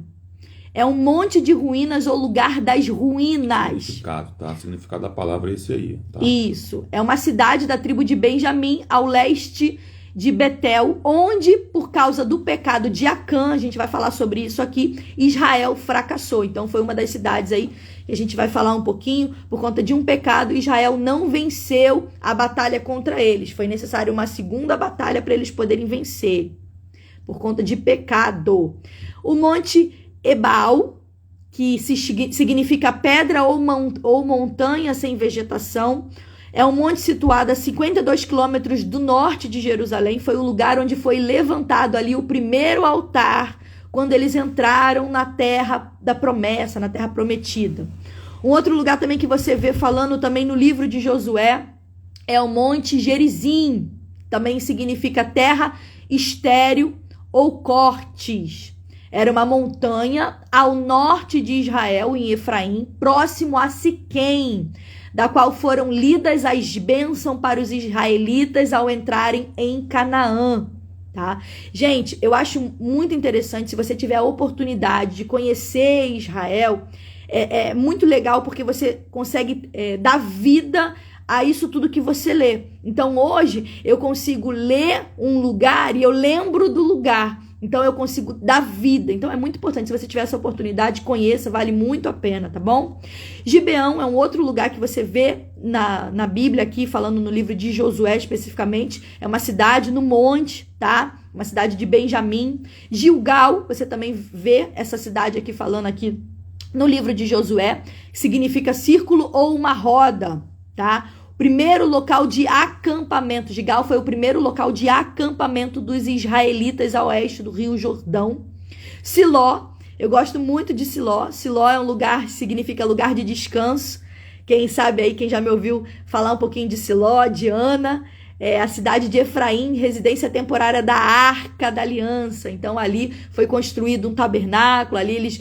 É um monte de ruínas ou lugar das ruínas. Significado, tá? O significado da palavra é esse aí, tá? Isso. É uma cidade da tribo de Benjamim, ao leste de Betel, onde, por causa do pecado de Acã, a gente vai falar sobre isso aqui, Israel fracassou. Então foi uma das cidades aí que a gente vai falar um pouquinho. Por conta de um pecado, Israel não venceu a batalha contra eles. Foi necessário uma segunda batalha para eles poderem vencer, por conta de pecado. O Monte Ebal, que significa pedra ou montanha sem vegetação, é um monte situado a 52 quilômetros do norte de Jerusalém. Foi o lugar onde foi levantado ali o primeiro altar, quando eles entraram na terra da promessa, na terra prometida. Um outro lugar também que você vê falando também no livro de Josué é o Monte Gerizim. Também significa terra estéril ou cortes. Era uma montanha ao norte de Israel, em Efraim, próximo a Siquém, da qual foram lidas as bênçãos para os israelitas ao entrarem em Canaã, tá? Gente, eu acho muito interessante, se você tiver a oportunidade de conhecer Israel, é muito legal porque você consegue dar vida a isso tudo que você lê. Então hoje eu consigo ler um lugar e eu lembro do lugar. Então eu consigo dar vida. Então é muito importante, se você tiver essa oportunidade, conheça, vale muito a pena, tá bom? Gibeão é um outro lugar que você vê na Bíblia aqui, falando no livro de Josué especificamente. É uma cidade no monte, tá? Uma cidade de Benjamim. Gilgal, você também vê essa cidade aqui falando aqui no livro de Josué, que significa círculo ou uma roda, tá? Primeiro local de acampamento. Gilgal foi o primeiro local de acampamento dos israelitas a oeste do Rio Jordão. Siló, eu gosto muito de Siló. Siló é um lugar, significa lugar de descanso. Quem sabe aí, quem já me ouviu falar um pouquinho de Siló, de Ana, é a cidade de Efraim, residência temporária da Arca da Aliança. Então ali foi construído um tabernáculo, ali eles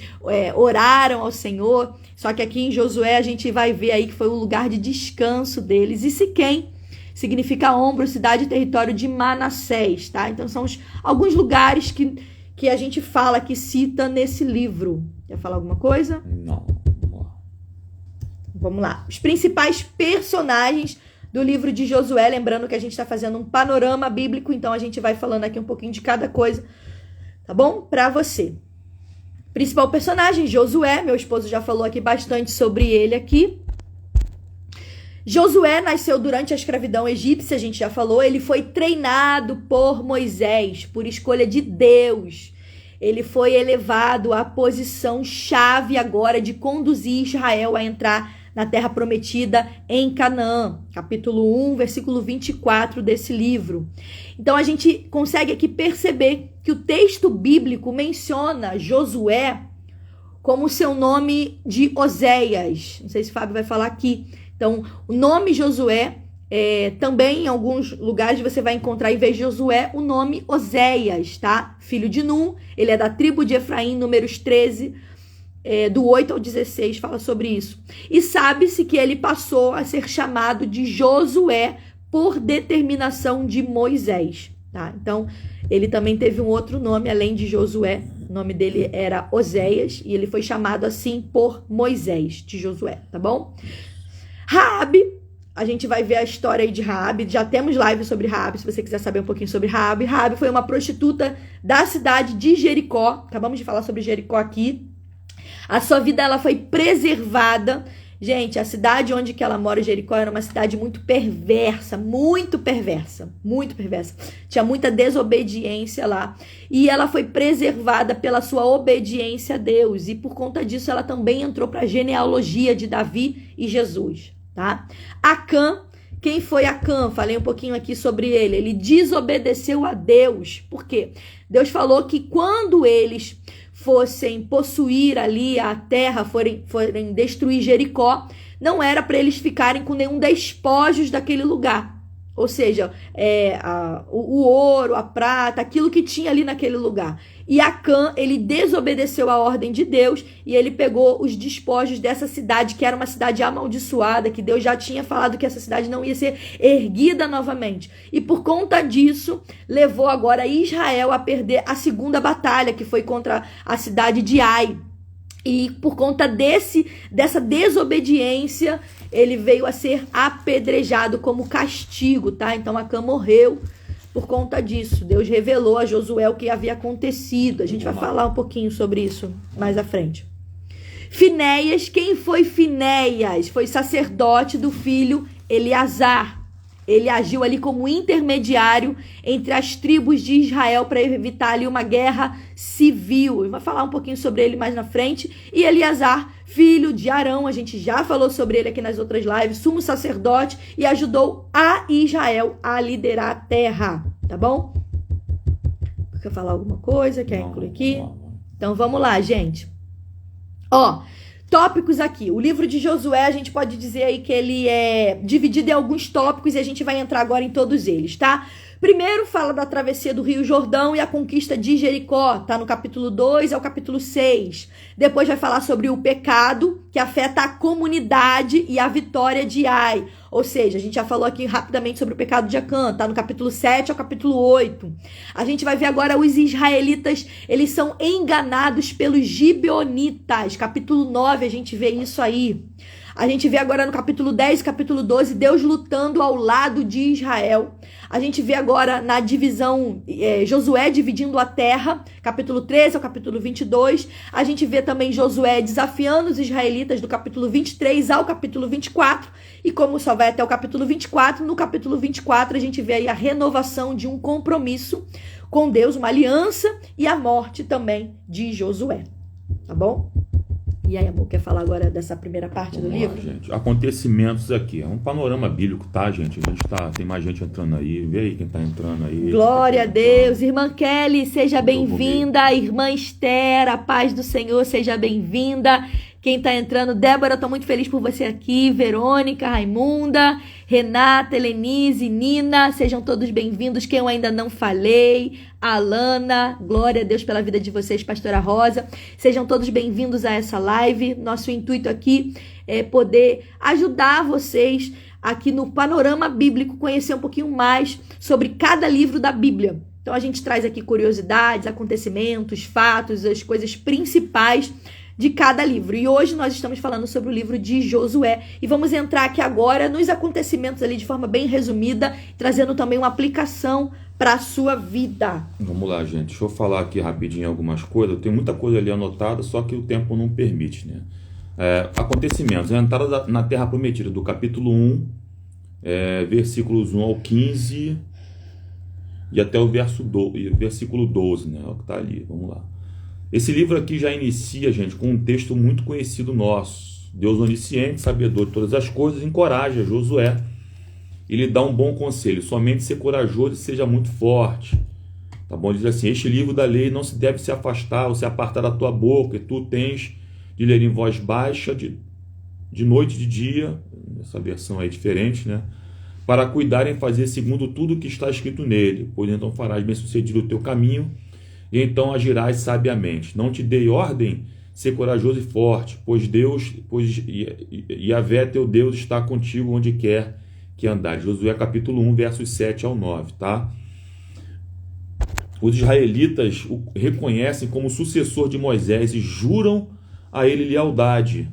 oraram ao Senhor. Só que aqui em Josué a gente vai ver aí que foi o lugar de descanso deles. E Siquém significa ombro, cidade e território de Manassés, tá? Então são alguns lugares que a gente fala, que cita nesse livro. Quer falar alguma coisa? Não. Vamos lá. Os principais personagens do livro de Josué, lembrando que a gente está fazendo um panorama bíblico, então a gente vai falando aqui um pouquinho de cada coisa, tá bom? Para você. Principal personagem, Josué, meu esposo já falou aqui bastante sobre ele aqui. Josué nasceu durante a escravidão egípcia, a gente já falou, ele foi treinado por Moisés, por escolha de Deus. Ele foi elevado à posição chave agora de conduzir Israel a entrar na terra prometida em Canaã, capítulo 1, versículo 24 desse livro. Então a gente consegue aqui perceber que o texto bíblico menciona Josué como seu nome de Oséias. Não sei se o Fábio vai falar aqui. Então, o nome Josué, também em alguns lugares você vai encontrar, em vez de Josué, o nome Oséias, tá? Filho de Num, ele é da tribo de Efraim, Números 13, do 8 ao 16, fala sobre isso. E sabe-se que ele passou a ser chamado de Josué por determinação de Moisés, tá? Então, ele também teve um outro nome, além de Josué. O nome dele era Oséias, e ele foi chamado assim por Moisés, de Josué, tá bom? Raabe, a gente vai ver a história aí de Raabe. Já temos live sobre Raabe, se você quiser saber um pouquinho sobre Raabe. Raabe foi uma prostituta da cidade de Jericó. Acabamos de falar sobre Jericó aqui. A sua vida ela foi preservada. Gente, a cidade onde que ela mora, Jericó, era uma cidade muito perversa, muito perversa, muito perversa. Tinha muita desobediência lá. E ela foi preservada pela sua obediência a Deus. E por conta disso, ela também entrou para a genealogia de Davi e Jesus, tá? Acã, quem foi Acã? Falei um pouquinho aqui sobre ele. Ele desobedeceu a Deus. Por quê? Deus falou que quando eles fossem possuir ali a terra, forem destruir Jericó, não era para eles ficarem com nenhum despojos daquele lugar. Ou seja, o ouro, a prata, aquilo que tinha ali naquele lugar. E Acã, ele desobedeceu a ordem de Deus e ele pegou os despojos dessa cidade, que era uma cidade amaldiçoada, que Deus já tinha falado que essa cidade não ia ser erguida novamente. E por conta disso, levou agora Israel a perder a segunda batalha, que foi contra a cidade de Ai. E por conta dessa desobediência, ele veio a ser apedrejado como castigo, tá? Então Acã morreu por conta disso. Deus revelou a Josué o que havia acontecido. A gente vai falar um pouquinho sobre isso mais à frente. Finéias, quem foi Finéias? Foi sacerdote do filho Eleazar. Ele agiu ali como intermediário entre as tribos de Israel para evitar ali uma guerra civil. Eu vou falar um pouquinho sobre ele mais na frente. E Eleazar, filho de Arão, a gente já falou sobre ele aqui nas outras lives, sumo sacerdote, e ajudou a Israel a liderar a terra, tá bom? Quer falar alguma coisa? Quer incluir aqui? Não. Então vamos lá, gente. Ó, tópicos aqui. O livro de Josué, a gente pode dizer aí que ele é dividido em alguns tópicos e a gente vai entrar agora em todos eles, tá? Primeiro fala da travessia do Rio Jordão e a conquista de Jericó, tá no capítulo 2 ao capítulo 6. Depois vai falar sobre o pecado que afeta a comunidade e a vitória de Ai. Ou seja, a gente já falou aqui rapidamente sobre o pecado de Acã, tá no capítulo 7 ao capítulo 8. A gente vai ver agora os israelitas, eles são enganados pelos gibeonitas. Capítulo 9, a gente vê isso aí. A gente vê agora no capítulo 10, capítulo 12, Deus lutando ao lado de Israel. A gente vê agora na divisão, Josué dividindo a terra, capítulo 13 ao capítulo 22. A gente vê também Josué desafiando os israelitas do capítulo 23 ao capítulo 24. E como só vai até o capítulo 24, no capítulo 24 a gente vê aí a renovação de um compromisso com Deus, uma aliança e a morte também de Josué. Tá bom? E aí, amor, quer falar agora dessa primeira parte do livro? Gente, acontecimentos aqui. É um panorama bíblico, tá, gente? A gente tem mais gente entrando aí. Vê aí quem tá entrando aí. Glória a Deus. Irmã Kelly, seja bem-vinda. Irmã Esther, a paz do Senhor, seja bem-vinda. Quem tá entrando, Débora, tô muito feliz por você aqui. Verônica, Raimunda, Renata, Helenise, Nina, sejam todos bem-vindos. Quem eu ainda não falei, Alana, glória a Deus pela vida de vocês, pastora Rosa. Sejam todos bem-vindos a essa live. Nosso intuito aqui é poder ajudar vocês aqui no panorama bíblico, conhecer um pouquinho mais sobre cada livro da Bíblia. Então a gente traz aqui curiosidades, acontecimentos, fatos, as coisas principais de cada livro. E hoje nós estamos falando sobre o livro de Josué. E vamos entrar aqui agora nos acontecimentos ali de forma bem resumida, trazendo também uma aplicação para a sua vida. Vamos lá, gente. Deixa eu falar aqui rapidinho algumas coisas. Eu tenho muita coisa ali anotada, só que o tempo não permite, né? Acontecimentos. A entrada na Terra Prometida, do capítulo 1, versículos 1 ao 15 e até o versículo 12, né? É o que está ali. Vamos lá. Esse livro aqui já inicia, gente, com um texto muito conhecido nosso. Deus onisciente, sabedor de todas as coisas, encoraja Josué e lhe dá um bom conselho. Somente ser corajoso e seja muito forte. Tá bom? Diz assim, este livro da lei não se deve se afastar ou se apartar da tua boca, e tu tens de ler em voz baixa, de noite e de dia, essa versão aí é diferente, né? Para cuidar em fazer segundo tudo o que está escrito nele, pois então farás bem sucedido o teu caminho, e então agirás sabiamente. Não te dei ordem, ser corajoso e forte, pois Yahvé teu Deus está contigo onde quer que andares. Josué capítulo 1, versos 7 ao 9, tá? Os israelitas o reconhecem como sucessor de Moisés e juram a ele lealdade.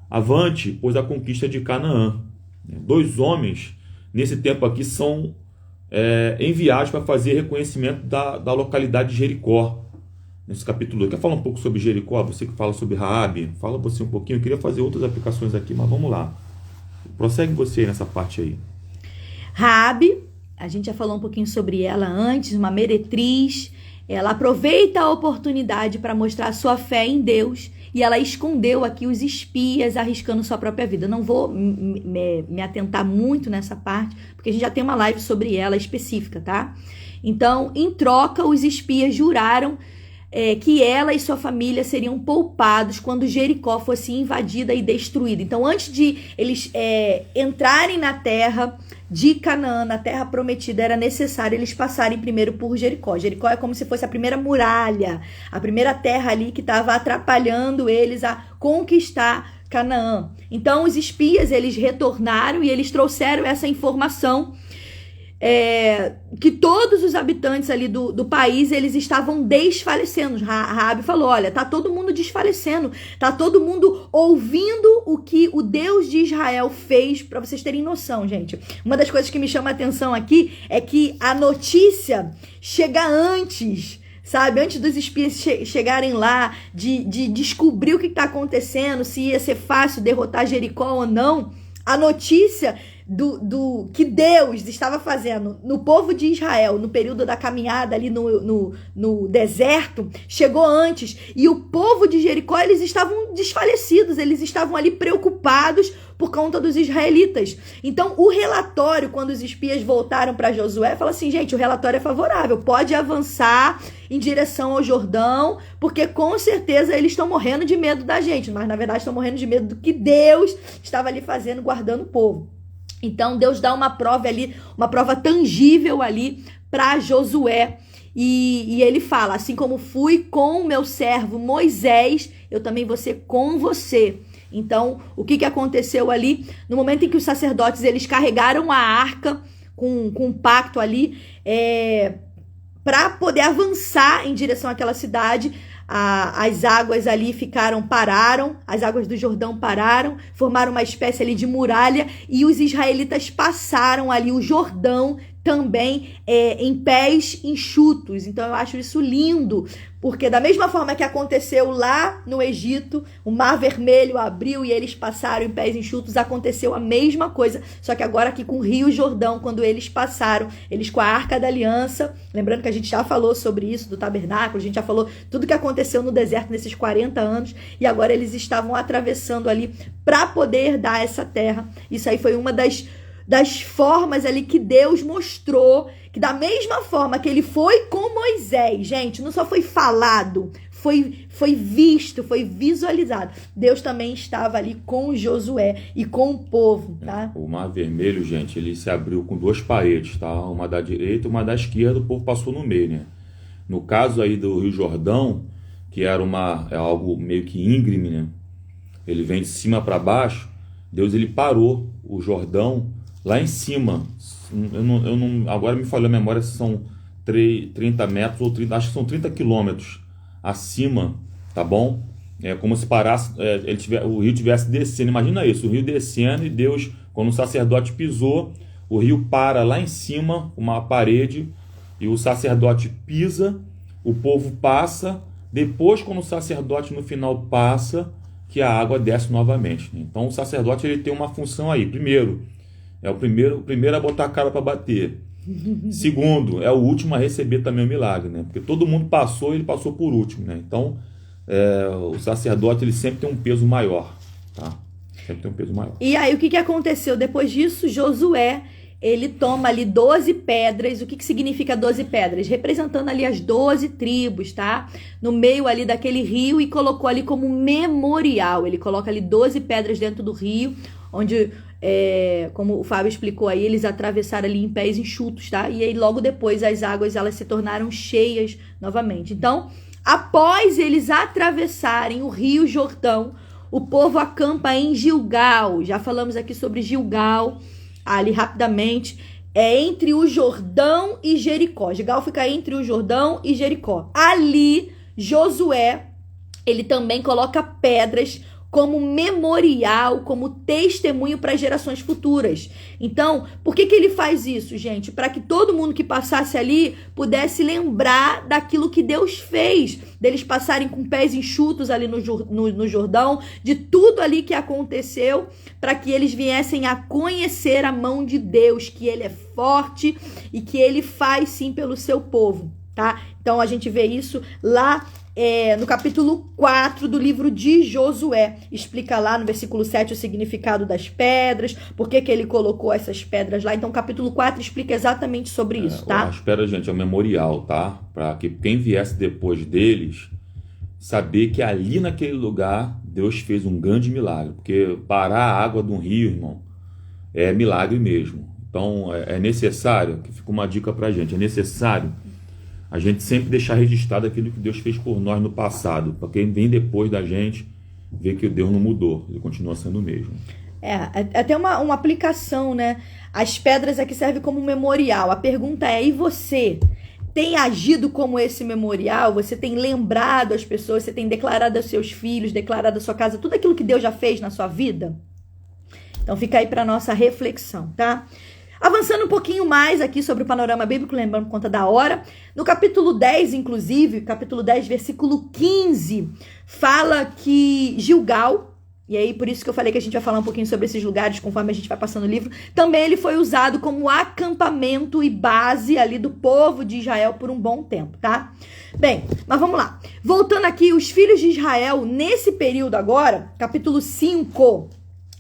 Avante, pois a conquista de Canaã. 2 homens, nesse tempo aqui, são enviados para fazer reconhecimento da localidade de Jericó. Nesse capítulo 2. Quer falar um pouco sobre Jericó? Você que fala sobre Raabe, fala você um pouquinho. Eu queria fazer outras aplicações aqui, mas vamos lá. Prossegue você nessa parte aí. Raabe, a gente já falou um pouquinho sobre ela antes, uma meretriz. Ela aproveita a oportunidade para mostrar sua fé em Deus e ela escondeu aqui os espias arriscando sua própria vida. Não vou me atentar muito nessa parte, porque a gente já tem uma live sobre ela específica, tá? Então, em troca, os espias juraram que ela e sua família seriam poupados quando Jericó fosse invadida e destruída. Então, antes de eles entrarem na terra de Canaã, na terra prometida, era necessário eles passarem primeiro por Jericó. Jericó é como se fosse a primeira muralha, a primeira terra ali que estava atrapalhando eles a conquistar Canaã. Então, os espias, eles retornaram e eles trouxeram essa informação que todos os habitantes ali do país, eles estavam desfalecendo. Raabe falou, olha, tá todo mundo desfalecendo, tá todo mundo ouvindo o que o Deus de Israel fez, para vocês terem noção, gente. Uma das coisas que me chama a atenção aqui é que a notícia chega antes, sabe? Antes dos espias chegarem lá, de descobrir o que está acontecendo, se ia ser fácil derrotar Jericó ou não, a notícia do que Deus estava fazendo no povo de Israel, no período da caminhada ali no deserto, chegou antes. E o povo de Jericó, eles estavam desfalecidos, eles estavam ali preocupados por conta dos israelitas. Então, o relatório, quando os espias voltaram para Josué, fala assim, gente, o relatório é favorável, pode avançar em direção ao Jordão, porque com certeza eles estão morrendo de medo da gente, mas na verdade estão morrendo de medo do que Deus estava ali fazendo, guardando o povo. Então, Deus dá uma prova ali, uma prova tangível ali para Josué. E ele fala, assim como fui com o meu servo Moisés, eu também vou ser com você. Então, o que aconteceu ali? No momento em que os sacerdotes, eles carregaram a arca com um pacto ali, para poder avançar em direção àquela cidade, as águas ali pararam, as águas do Jordão pararam, formaram uma espécie ali de muralha e os israelitas passaram ali o Jordão também em pés enxutos. Então eu acho isso lindo, porque da mesma forma que aconteceu lá no Egito, o Mar Vermelho abriu e eles passaram em pés enxutos, aconteceu a mesma coisa, só que agora aqui com o Rio Jordão, quando eles passaram, eles com a Arca da Aliança, lembrando que a gente já falou sobre isso, do tabernáculo, a gente já falou tudo que aconteceu no deserto nesses 40 anos, e agora eles estavam atravessando ali para poder herdar essa terra. Isso aí foi uma das formas ali que Deus mostrou, que da mesma forma que ele foi com Moisés, gente, não só foi falado, foi visto, foi visualizado. Deus também estava ali com Josué e com o povo, tá? O Mar Vermelho, gente, ele se abriu com duas paredes, tá? Uma da direita e uma da esquerda, o povo passou no meio, né? No caso aí do Rio Jordão, que era algo meio que íngreme, né? Ele vem de cima para baixo, Deus ele parou o Jordão lá em cima. Agora me falhou a memória se são 30 metros ou 30, acho que são 30 quilômetros acima, tá bom? É como se parasse, o rio tivesse descendo. Imagina isso, o rio descendo e Deus, quando o sacerdote pisou, o rio para lá em cima, uma parede, e o sacerdote pisa, o povo passa, depois quando o sacerdote no final passa, que a água desce novamente. Então o sacerdote ele tem uma função aí. Primeiro, é o primeiro a botar a cara para bater. Segundo, é o último a receber também o milagre, né? Porque todo mundo passou e ele passou por último, né? Então, o sacerdote ele sempre tem um peso maior, tá? Sempre tem um peso maior. E aí, o que aconteceu? Depois disso, Josué, ele toma ali 12 pedras. O que significa 12 pedras? Representando ali as 12 tribos, tá? No meio ali daquele rio, e colocou ali como memorial. Ele coloca ali 12 pedras dentro do rio, onde... como o Fábio explicou aí, eles atravessaram ali em pés enxutos, tá? E aí logo depois as águas elas se tornaram cheias novamente. Então, após eles atravessarem o Rio Jordão, o povo acampa em Gilgal. Já falamos aqui sobre Gilgal, ali rapidamente. É entre o Jordão e Jericó. Gilgal fica entre o Jordão e Jericó. Ali, Josué, ele também coloca pedras como memorial, como testemunho para gerações futuras. Então, por que ele faz isso, gente? Para que todo mundo que passasse ali pudesse lembrar daquilo que Deus fez, deles passarem com pés enxutos ali no Jordão, de tudo ali que aconteceu, para que eles viessem a conhecer a mão de Deus, que ele é forte e que ele faz sim pelo seu povo, tá? Então, a gente vê isso lá no capítulo 4 do livro de Josué. Explica lá no versículo 7 o significado das pedras, por que ele colocou essas pedras lá. Então, o capítulo 4 explica exatamente sobre isso, tá? As pedras, gente, é um memorial, tá? Para que quem viesse depois deles saber que ali naquele lugar Deus fez um grande milagre. Porque parar a água de um rio, irmão, é milagre mesmo. Então, é necessário, que fica uma dica pra gente, é necessário a gente sempre deixar registrado aquilo que Deus fez por nós no passado, para quem vem depois da gente ver que Deus não mudou, ele continua sendo o mesmo. É até uma aplicação, né? As pedras aqui servem como memorial. A pergunta é, e você? Tem agido como esse memorial? Você tem lembrado as pessoas? Você tem declarado aos seus filhos, declarado à sua casa, tudo aquilo que Deus já fez na sua vida? Então fica aí para nossa reflexão, tá? Avançando um pouquinho mais aqui sobre o panorama bíblico, lembrando por conta da hora, no capítulo 10, inclusive, capítulo 10, versículo 15, fala que Gilgal, e aí por isso que eu falei que a gente vai falar um pouquinho sobre esses lugares conforme a gente vai passando o livro, também ele foi usado como acampamento e base ali do povo de Israel por um bom tempo, tá? Bem, mas vamos lá. Voltando aqui, os filhos de Israel, nesse período agora, capítulo 5,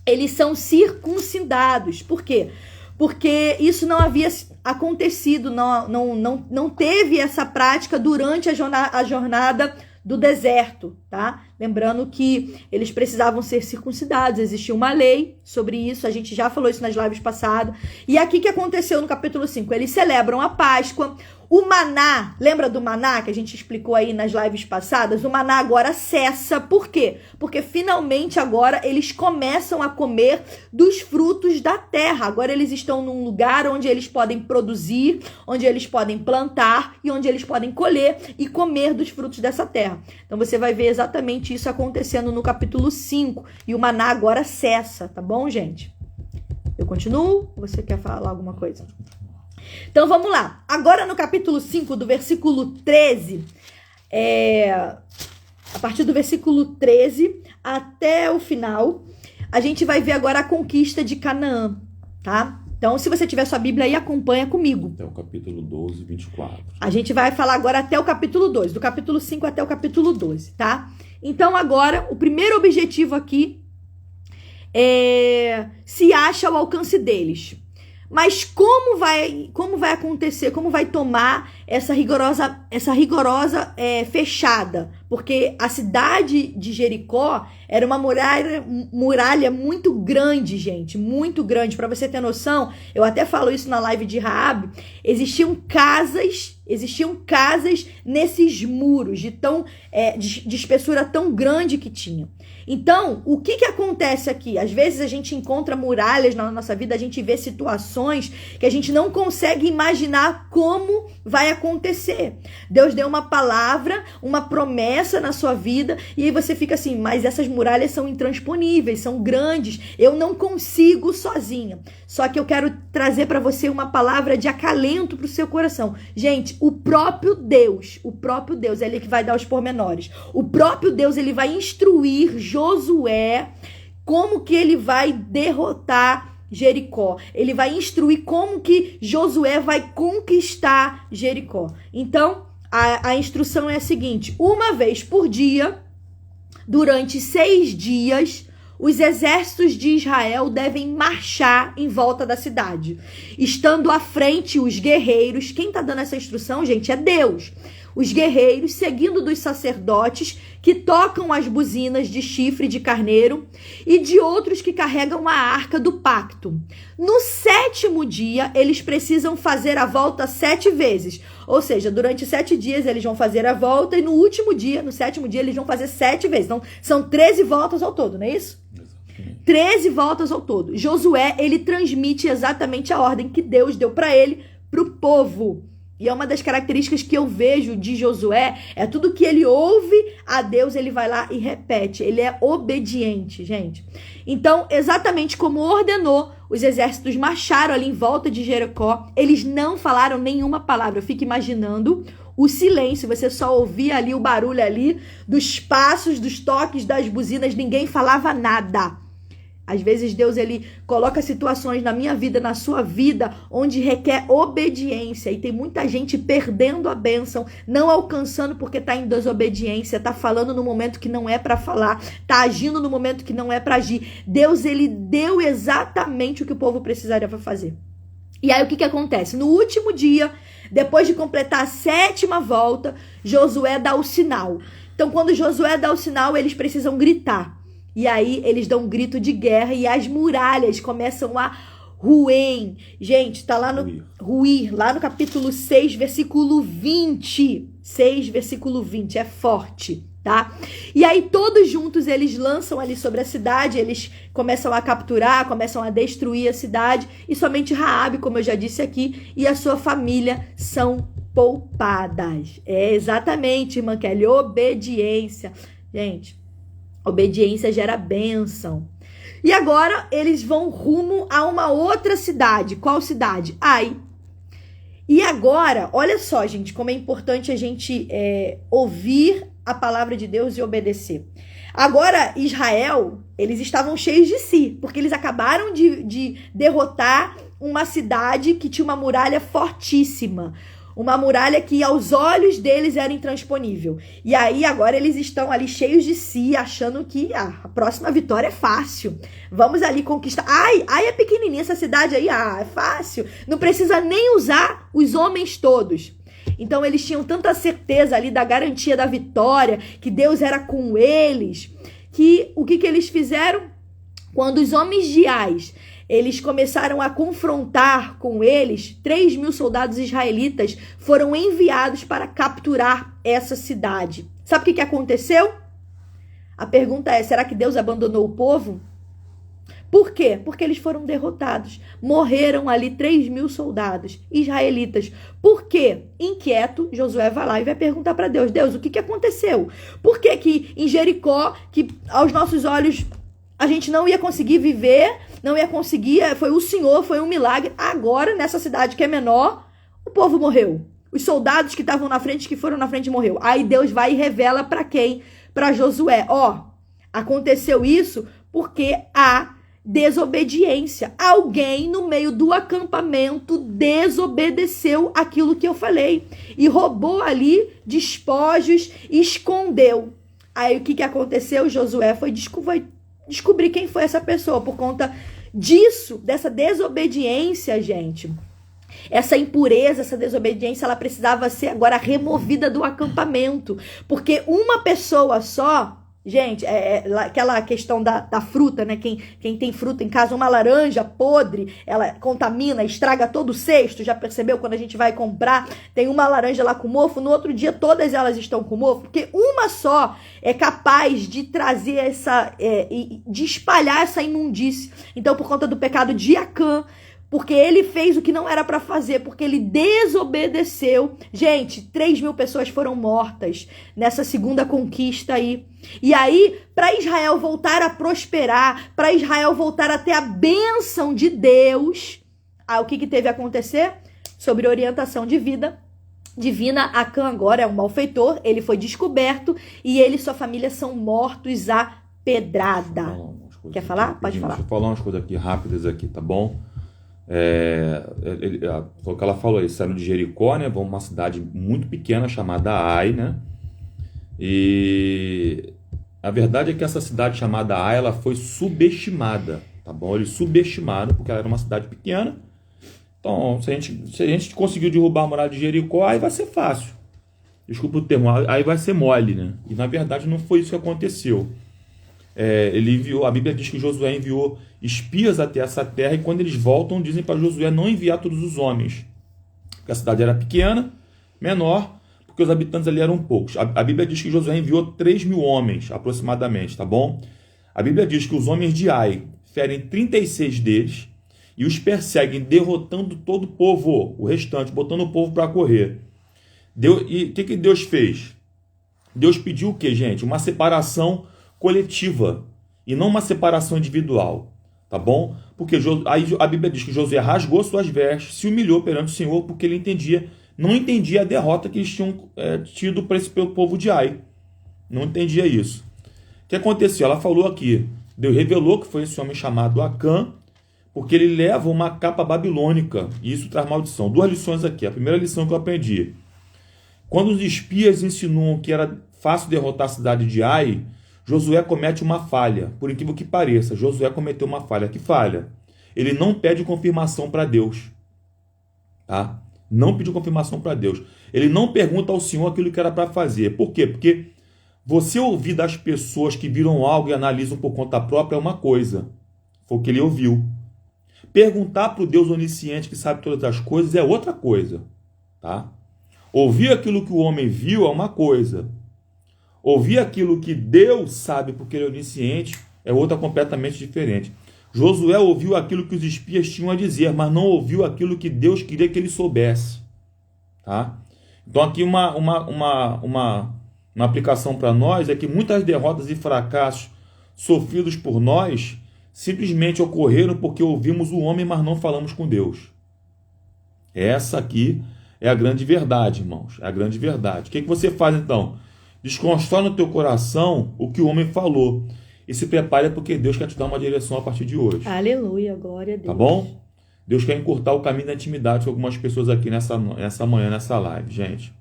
eles são circuncidados. Por quê? Porque isso não havia acontecido, não teve essa prática durante a jornada do deserto, tá? Lembrando que eles precisavam ser circuncidados, existia uma lei sobre isso, a gente já falou isso nas lives passadas. E aqui que aconteceu no capítulo 5, eles celebram a Páscoa. O maná, lembra do maná que a gente explicou aí nas lives passadas? O maná agora cessa, por quê? Porque finalmente agora eles começam a comer dos frutos da terra. Agora eles estão num lugar onde eles podem produzir, onde eles podem plantar e onde eles podem colher e comer dos frutos dessa terra. Então você vai ver exatamente isso acontecendo no capítulo 5. E o maná agora cessa, tá bom, gente? Eu continuo? Ou você quer falar alguma coisa? Então vamos lá. Agora no capítulo 5, do versículo 13, a partir do versículo 13 até o final, a gente vai ver agora a conquista de Canaã, tá? Então, se você tiver sua Bíblia aí, acompanha comigo. Até o capítulo 12, 24. A gente vai falar agora até o capítulo 12, do capítulo 5 até o capítulo 12, tá? Então, agora, o primeiro objetivo aqui se acha ao alcance deles. Mas como vai acontecer, como vai tomar essa rigorosa fechada? Porque a cidade de Jericó era uma muralha muito grande, gente, muito grande. Para você ter noção, eu até falo isso na live de Raabe, existiam casas nesses muros, de espessura tão grande que tinha. Então, o que acontece aqui? Às vezes a gente encontra muralhas na nossa vida, a gente vê situações que a gente não consegue imaginar como vai acontecer. Deus deu uma palavra, uma promessa na sua vida, e aí você fica assim, mas essas muralhas são intransponíveis, são grandes, eu não consigo sozinha. Só que eu quero trazer para você uma palavra de acalento para o seu coração. Gente, o próprio Deus, é ele que vai dar os pormenores. O próprio Deus, ele vai instruir Josué como que ele vai derrotar Jericó. Ele vai instruir como que Josué vai conquistar Jericó. Então, a instrução é a seguinte: uma vez por dia, durante 6 dias, os exércitos de Israel devem marchar em volta da cidade, estando à frente os guerreiros. Quem está dando essa instrução, gente, é Deus. Os guerreiros, seguindo dos sacerdotes que tocam as buzinas de chifre de carneiro e de outros que carregam a arca do pacto. No 7º dia, eles precisam fazer a volta 7 vezes. Ou seja, durante 7 dias eles vão fazer a volta e no último dia, no 7º dia, eles vão fazer 7 vezes. Então, são 13 voltas ao todo, não é isso? 13 voltas ao todo. Josué, ele transmite exatamente a ordem que Deus deu para ele, para o povo. E é uma das características que eu vejo de Josué, é tudo que ele ouve a Deus, ele vai lá e repete. Ele é obediente, gente. Então, exatamente como ordenou, os exércitos marcharam ali em volta de Jericó. Eles não falaram nenhuma palavra. Eu fico imaginando o silêncio, você só ouvia ali o barulho ali dos passos, dos toques, das buzinas, ninguém falava nada. Às vezes Deus, ele coloca situações na minha vida, na sua vida, onde requer obediência. E tem muita gente perdendo a bênção, não alcançando porque está em desobediência, está falando no momento que não é para falar, está agindo no momento que não é para agir. Deus, ele deu exatamente o que o povo precisaria fazer. E aí o que acontece? No último dia, depois de completar a 7ª volta, Josué dá o sinal. Então, quando Josué dá o sinal, eles precisam gritar. E aí eles dão um grito de guerra e as muralhas começam a ruir. Gente, tá lá no ruir, lá no capítulo 6, versículo 20. 6, versículo 20, é forte, tá? tá? E aí todos juntos eles lançam ali sobre a cidade, eles começam a capturar, começam a destruir a cidade, e somente Raabe, como eu já disse aqui, e a sua família são poupadas. É exatamente, irmã Kelly, obediência. Gente, obediência gera bênção. E agora eles vão rumo a uma outra cidade. Qual cidade? Ai. E agora, olha só, gente, como é importante a gente ouvir a palavra de Deus e obedecer. Agora, Israel, eles estavam cheios de si, porque eles acabaram de derrotar uma cidade que tinha uma muralha fortíssima. Uma muralha que aos olhos deles era intransponível. E aí agora eles estão ali cheios de si, achando que a próxima vitória é fácil. Vamos ali conquistar. Ai, é pequenininha essa cidade aí. É fácil. Não precisa nem usar os homens todos. Então eles tinham tanta certeza ali da garantia da vitória, que Deus era com eles, que o que eles fizeram? Quando os homens de Ais, eles começaram a confrontar com eles, 3.000 soldados israelitas foram enviados para capturar essa cidade. Sabe o que aconteceu? A pergunta é, será que Deus abandonou o povo? Por quê? Porque eles foram derrotados. Morreram ali 3.000 soldados israelitas. Por quê? Inquieto, Josué vai lá e vai perguntar para Deus, Deus, o que aconteceu? Por que que em Jericó, que aos nossos olhos a gente não ia conseguir viver, não ia conseguir, foi o Senhor, foi um milagre. Agora, nessa cidade que é menor, o povo morreu. Os soldados que estavam na frente, que foram na frente, morreu. Aí Deus vai e revela para quem? Para Josué. Aconteceu isso porque há desobediência. Alguém no meio do acampamento desobedeceu aquilo que eu falei e roubou ali despojos, escondeu. Aí o que aconteceu? Josué foi descobrir quem foi essa pessoa. Por conta disso, dessa desobediência, gente, essa impureza, essa desobediência, ela precisava ser agora removida do acampamento, porque uma pessoa só, gente, aquela questão da fruta, né? Quem tem fruta em casa, uma laranja podre, ela contamina, estraga todo o cesto. Já percebeu? Quando a gente vai comprar, tem uma laranja lá com mofo, no outro dia todas elas estão com mofo, porque uma só é capaz de trazer de espalhar essa imundície. Então, por conta do pecado de Acã, porque ele fez o que não era para fazer, porque ele desobedeceu. Gente, 3.000 pessoas foram mortas nessa segunda conquista aí. E aí, para Israel voltar a prosperar, para Israel voltar a ter a bênção de Deus, o que teve a acontecer? Sobre orientação divina, Acã agora é um malfeitor, ele foi descoberto e ele e sua família são mortos a pedrada. Quer falar? Pode falar. Deixa eu falar umas coisas aqui rápidas aqui, tá bom? Foi o que ela falou aí, saíram de Jericó, né? Vão uma cidade muito pequena chamada Ai, né? E a verdade é que essa cidade chamada Ai, ela foi subestimada, tá bom? Eles subestimaram porque ela era uma cidade pequena. Então, se a gente conseguiu derrubar a muralha de Jericó, aí vai ser fácil. Desculpa o termo, aí vai ser mole, né? E na verdade não foi isso que aconteceu. Ele enviou, a Bíblia diz que Josué enviou espias até essa terra, e quando eles voltam, dizem para Josué não enviar todos os homens, porque a cidade era pequena, menor, porque os habitantes ali eram poucos. A Bíblia diz que Josué enviou 3.000 homens, aproximadamente, tá bom? A Bíblia diz que os homens de Ai ferem 36 deles e os perseguem, derrotando todo o povo, o restante, botando o povo para correr. E o que Deus fez? Deus pediu o quê, gente? Uma separação coletiva e não uma separação individual, tá bom? Porque aí a Bíblia diz que Josué rasgou suas vestes, se humilhou perante o Senhor, porque ele não entendia a derrota que eles tinham tido para esse povo de Ai. Não entendia isso. O que aconteceu? Ela falou aqui, Deus revelou que foi esse homem chamado Acã, porque ele leva uma capa babilônica, e isso traz maldição. 2 lições aqui. A primeira lição que eu aprendi: quando os espias insinuam que era fácil derrotar a cidade de Ai, Josué comete uma falha. Por incrível que pareça, Josué cometeu uma falha. Que falha? Ele não pede confirmação para Deus. Tá? Não pediu confirmação para Deus. Ele não pergunta ao Senhor aquilo que era para fazer. Por quê? Porque você ouvir das pessoas que viram algo e analisam por conta própria é uma coisa. Foi o que ele ouviu. Perguntar para o Deus onisciente que sabe todas as coisas é outra coisa. Tá? Ouvir aquilo que o homem viu é uma coisa. Ouvir aquilo que Deus sabe porque ele é onisciente é outra completamente diferente. Josué ouviu aquilo que os espias tinham a dizer, mas não ouviu aquilo que Deus queria que ele soubesse. Tá? Então aqui uma aplicação para nós é que muitas derrotas e fracassos sofridos por nós simplesmente ocorreram porque ouvimos o homem, mas não falamos com Deus. Essa aqui é a grande verdade, irmãos. É a grande verdade. O que você faz então? Desconstrói no teu coração o que o homem falou e se prepare porque Deus quer te dar uma direção a partir de hoje. Aleluia, glória a Deus. Tá bom? Deus quer encurtar o caminho da intimidade com algumas pessoas aqui nessa manhã, nessa live, gente.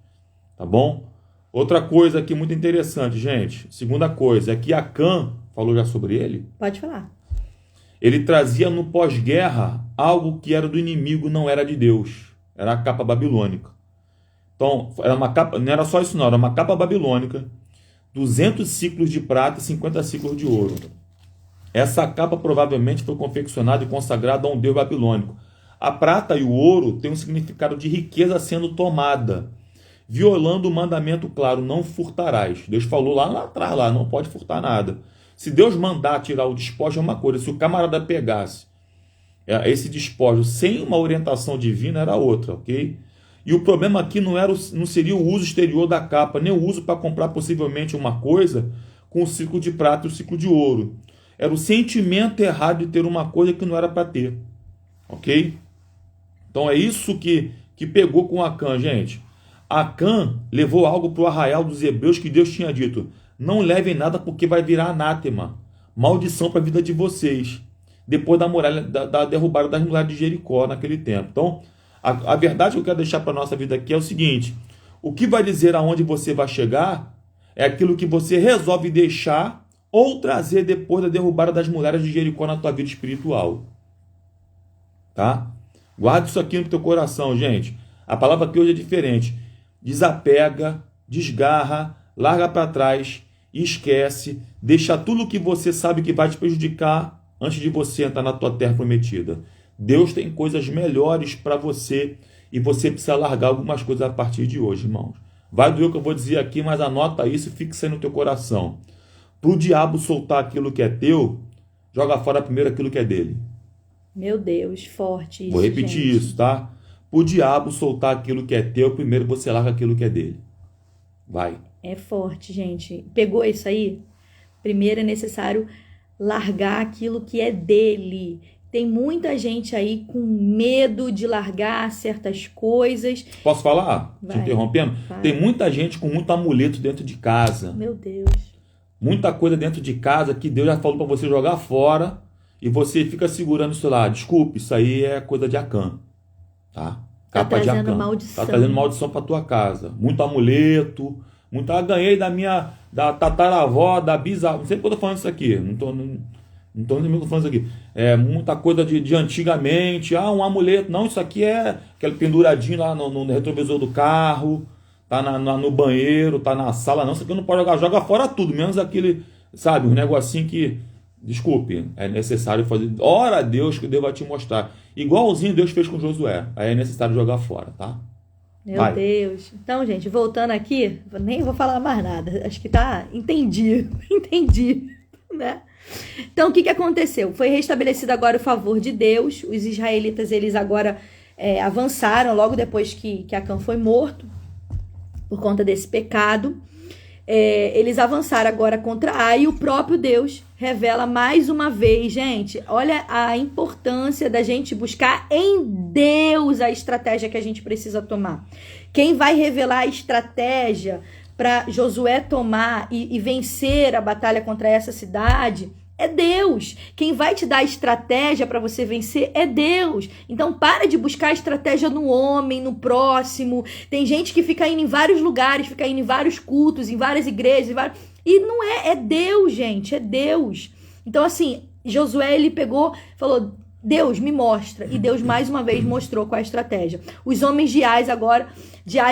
Tá bom? Outra coisa aqui muito interessante, gente. Segunda coisa, é que Acã, falou já sobre ele? Pode falar. Ele trazia no pós-guerra algo que era do inimigo, não era de Deus. Era a capa babilônica. Então, era uma capa, não era só isso não, era uma capa babilônica, 200 ciclos de prata e 50 ciclos de ouro. Essa capa provavelmente foi confeccionada e consagrada a um deus babilônico. A prata e o ouro têm um significado de riqueza sendo tomada, violando o mandamento claro, não furtarás. Deus falou lá atrás, não pode furtar nada. Se Deus mandar tirar o despojo é uma coisa, se o camarada pegasse esse despojo sem uma orientação divina era outra, ok? E o problema aqui não seria o uso exterior da capa, nem o uso para comprar possivelmente uma coisa com o ciclo de prata e o ciclo de ouro. Era o sentimento errado de ter uma coisa que não era para ter, ok? Então é isso que pegou com Acã, gente. Acã levou algo para o arraial dos hebreus que Deus tinha dito: não levem nada porque vai virar anátema, maldição para a vida de vocês, depois da derrubada das muralhas de Jericó naquele tempo. Então, a verdade que eu quero deixar para a nossa vida aqui é o seguinte: o que vai dizer aonde você vai chegar é aquilo que você resolve deixar ou trazer depois da derrubada das muralhas de Jericó na tua vida espiritual. Tá? Guarda isso aqui no teu coração, gente. A palavra aqui hoje é diferente. Desapega, desgarra, larga para trás, esquece, deixa tudo que você sabe que vai te prejudicar antes de você entrar na tua terra prometida. Deus tem coisas melhores para você e você precisa largar algumas coisas a partir de hoje, irmãos. Vai doer o que eu vou dizer aqui, mas anota isso e fixa aí no teu coração. Para o diabo soltar aquilo que é teu, joga fora primeiro aquilo que é dele. Meu Deus, forte isso, vou repetir gente. isso, tá? Para o diabo soltar aquilo que é teu, primeiro você larga aquilo que é dele. Vai. É forte, gente. Pegou isso aí? Primeiro é necessário largar aquilo que é dele. Tem muita gente aí com medo de largar certas coisas. Posso falar? Vai. Te interrompendo? Vai. Tem muita gente com muito amuleto dentro de casa. Meu Deus. Muita coisa dentro de casa que Deus já falou para você jogar fora e você fica segurando isso lá. Desculpe, isso aí é coisa de Acã. Tá? Tá Capa de trazendo Acã. maldição. Tá trazendo maldição para tua casa. Muito amuleto. Ganhei da tataravó, da bisavó. Não sei porque eu tô falando isso aqui. Não tô falando isso aqui. É muita coisa de antigamente. Um amuleto. Não, isso aqui é aquele penduradinho lá no retrovisor do carro. Tá no banheiro, tá na sala. Não, isso aqui não pode jogar. Joga fora tudo. Menos aquele, sabe, um negocinho que, desculpe, é necessário fazer. Ora a Deus que Deus vai te mostrar. Igualzinho Deus fez com Josué. Aí é necessário jogar fora, tá? Meu Deus. Então, gente, voltando aqui, nem vou falar mais nada. Acho que tá... Entendi, né? Então, o que aconteceu? Foi restabelecido agora o favor de Deus. Os israelitas, eles agora avançaram logo depois que Acã foi morto, por conta desse pecado. Eles avançaram agora contra Ai, e o próprio Deus revela mais uma vez, gente, olha a importância da gente buscar em Deus a estratégia que a gente precisa tomar. Quem vai revelar a estratégia para Josué tomar e vencer a batalha contra essa cidade é Deus. Quem vai te dar a estratégia para você vencer é Deus. Então para de buscar estratégia no homem, no próximo. Tem gente que fica indo em vários lugares, fica indo em vários cultos, em várias igrejas, e não é Deus, gente, é Deus. Então assim, Josué ele falou: Deus, me mostra. E Deus mais uma vez mostrou qual é a estratégia. Os homens de Ai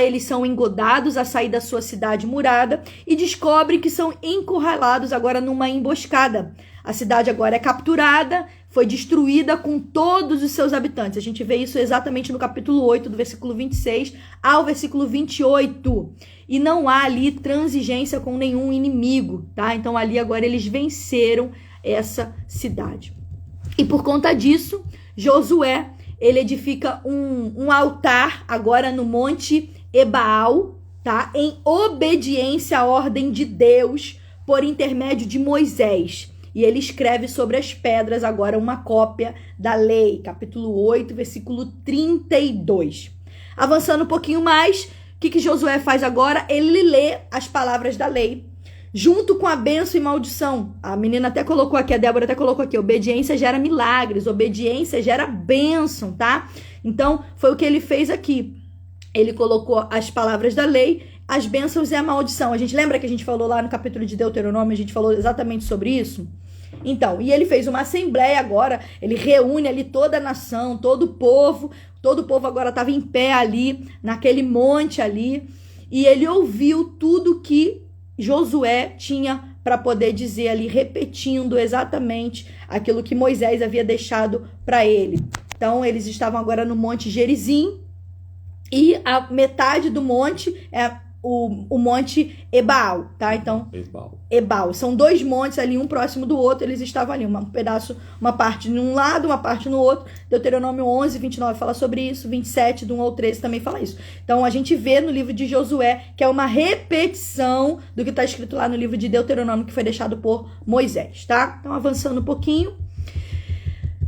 eles são engodados a sair da sua cidade murada e descobrem que são encurralados agora numa emboscada. A cidade agora é capturada, foi destruída com todos os seus habitantes. A gente vê isso exatamente no capítulo 8, do versículo 26 ao versículo 28. E não há ali transigência com nenhum inimigo, tá? Então ali agora eles venceram essa cidade. E por conta disso, Josué, ele edifica um altar agora no Monte Ebaal, tá? Em obediência à ordem de Deus por intermédio de Moisés. E ele escreve sobre as pedras agora uma cópia da lei, capítulo 8, versículo 32. Avançando um pouquinho mais, o que Josué faz agora? Ele lê as palavras da lei, junto com a bênção e maldição. A menina até colocou aqui, a Débora até colocou aqui, obediência gera milagres, obediência gera bênção, tá? Então, foi o que ele fez aqui. Ele colocou as palavras da lei, as bênçãos e a maldição. A gente lembra que a gente falou lá no capítulo de Deuteronômio, a gente falou exatamente sobre isso? Então, e ele fez uma assembleia agora, ele reúne ali toda a nação, todo o povo agora estava em pé ali, naquele monte ali, e ele ouviu tudo que Josué tinha para poder dizer ali, repetindo exatamente aquilo que Moisés havia deixado para ele. Então, eles estavam agora no Monte Gerizim, e a metade do monte é o Monte Ebaal, tá? Então, Ebal. São dois montes ali, um próximo do outro, eles estavam ali, um pedaço, uma parte num lado, uma parte no outro. Deuteronômio 11, 29 fala sobre isso, 27, do 1 ao 13 também fala isso. Então, a gente vê no livro de Josué que é uma repetição do que está escrito lá no livro de Deuteronômio, que foi deixado por Moisés, tá? Então, avançando um pouquinho.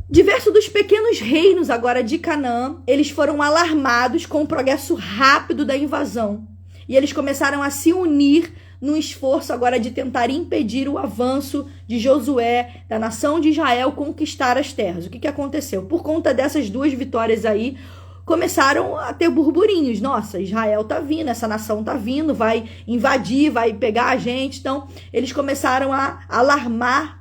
Diversos dos pequenos reinos agora de Canaã, eles foram alarmados com o progresso rápido da invasão. E eles começaram a se unir no esforço agora de tentar impedir o avanço de Josué, da nação de Israel, conquistar as terras. O que aconteceu? Por conta dessas duas vitórias aí, começaram a ter burburinhos. Nossa, Israel tá vindo, essa nação tá vindo, vai invadir, vai pegar a gente. Então, eles começaram a alarmar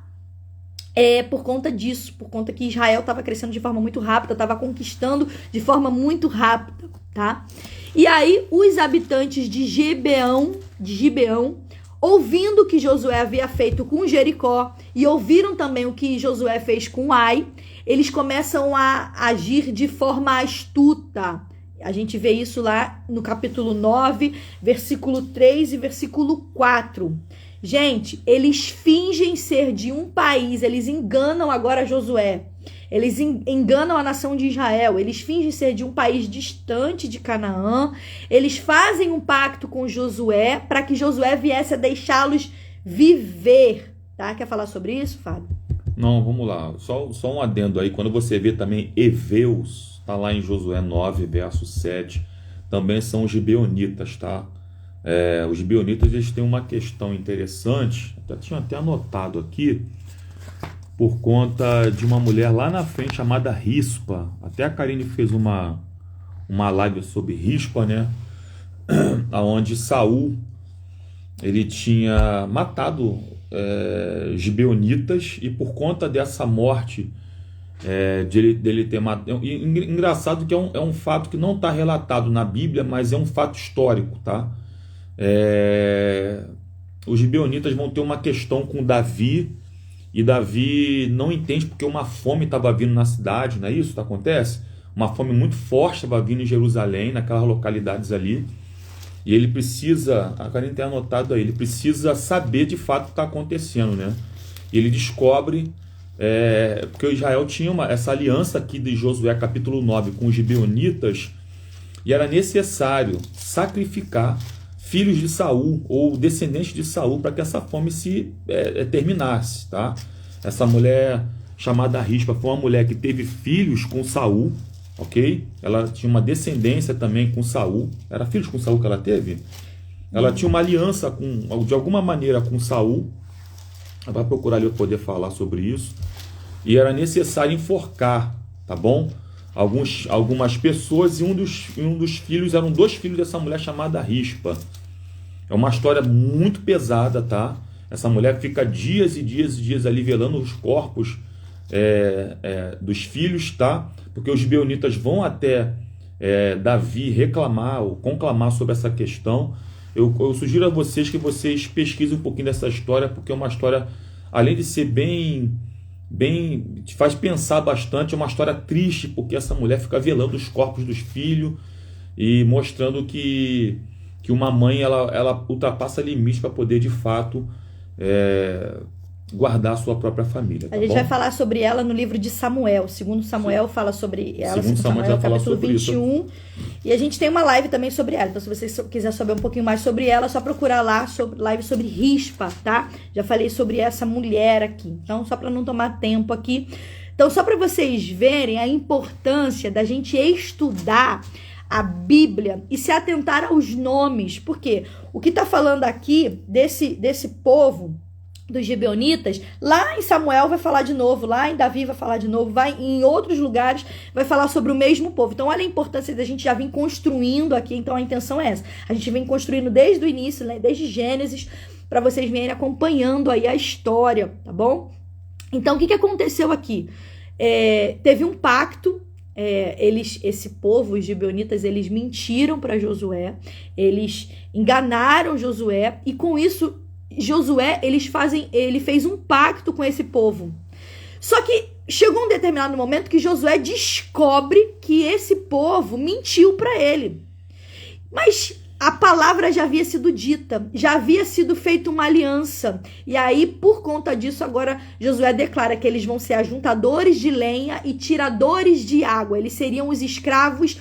por conta disso, por conta que Israel estava crescendo de forma muito rápida, estava conquistando de forma muito rápida, tá? E aí, os habitantes de Gibeão, ouvindo o que Josué havia feito com Jericó, e ouviram também o que Josué fez com Ai, eles começam a agir de forma astuta. A gente vê isso lá no capítulo 9, versículo 3 e versículo 4. Gente, eles fingem ser de um país, eles enganam agora Josué. Eles enganam a nação de Israel, eles fingem ser de um país distante de Canaã, eles fazem um pacto com Josué para que Josué viesse a deixá-los viver, tá? Quer falar sobre isso, Fábio? Não, vamos lá, só um adendo aí, quando você vê também Eveus, tá lá em Josué 9, verso 7, também são os gibeonitas, tá? Os gibeonitas, eles têm uma questão interessante, tinha até anotado aqui, por conta de uma mulher lá na frente chamada Rispa. Até a Karine fez uma live sobre Rispa, né? Onde Saul, ele tinha matado gibeonitas, e por conta dessa morte, dele ter matado... Engraçado que é um fato que não está relatado na Bíblia, mas é um fato histórico, tá? Os gibeonitas vão ter uma questão com Davi, e Davi não entende porque uma fome estava vindo na cidade, não é isso que acontece? Uma fome muito forte estava vindo em Jerusalém, naquelas localidades ali, e ele precisa, a Karen tem anotado aí, ele precisa saber de fato o que está acontecendo, né? E ele descobre, porque o Israel tinha essa aliança aqui de Josué capítulo 9 com os gibeonitas, e era necessário sacrificar filhos de Saul ou descendentes de Saul para que essa fome se terminasse, tá? Essa mulher chamada Rispa foi uma mulher que teve filhos com Saul, ok? Ela tinha uma descendência também com Saul. Era filhos com Saul que ela teve? Ela tinha uma aliança de alguma maneira com Saul. Ela vai procurar ali eu poder falar sobre isso. E era necessário enforcar, tá bom? Algumas pessoas, e um dos filhos eram 2 filhos dessa mulher chamada Rispa. É uma história muito pesada, tá? Essa mulher fica dias e dias e dias ali velando os corpos dos filhos, tá? Porque os gibeonitas vão até Davi reclamar ou conclamar sobre essa questão. Eu sugiro a vocês que vocês pesquisem um pouquinho dessa história, porque é uma história, além de ser bem te faz pensar bastante. É uma história triste, porque essa mulher fica velando os corpos dos filhos e mostrando que uma mãe ela ultrapassa limites para poder de fato guardar a sua própria família. Tá a gente bom? vai falar sobre ela no livro de Samuel. Segundo Samuel fala sobre ela. Segundo Samuel vai falar capítulo sobre 21. Isso. E a gente tem uma live também sobre ela. Então, se você quiser saber um pouquinho mais sobre ela, é só procurar lá live sobre Rispa, tá? Já falei sobre essa mulher aqui. Então, só para não tomar tempo aqui. Então, só para vocês verem a importância da gente estudar a Bíblia e se atentar aos nomes. Porque o que está falando aqui desse povo dos gibeonitas, lá em Samuel vai falar de novo, lá em Davi vai falar de novo, vai em outros lugares, vai falar sobre o mesmo povo. Então, olha a importância da gente já vir construindo aqui. Então, a intenção é essa. A gente vem construindo desde o início, né, desde Gênesis, para vocês virem acompanhando aí a história, tá bom? Então, o que aconteceu aqui? Teve um pacto. Esse povo, os gibeonitas, eles mentiram para Josué, eles enganaram Josué, e com isso Josué, ele fez um pacto com esse povo. Só que chegou um determinado momento que Josué descobre que esse povo mentiu para ele. Mas a palavra já havia sido dita, já havia sido feita uma aliança. E aí, por conta disso, agora Josué declara que eles vão ser ajuntadores de lenha e tiradores de água. Eles seriam os escravos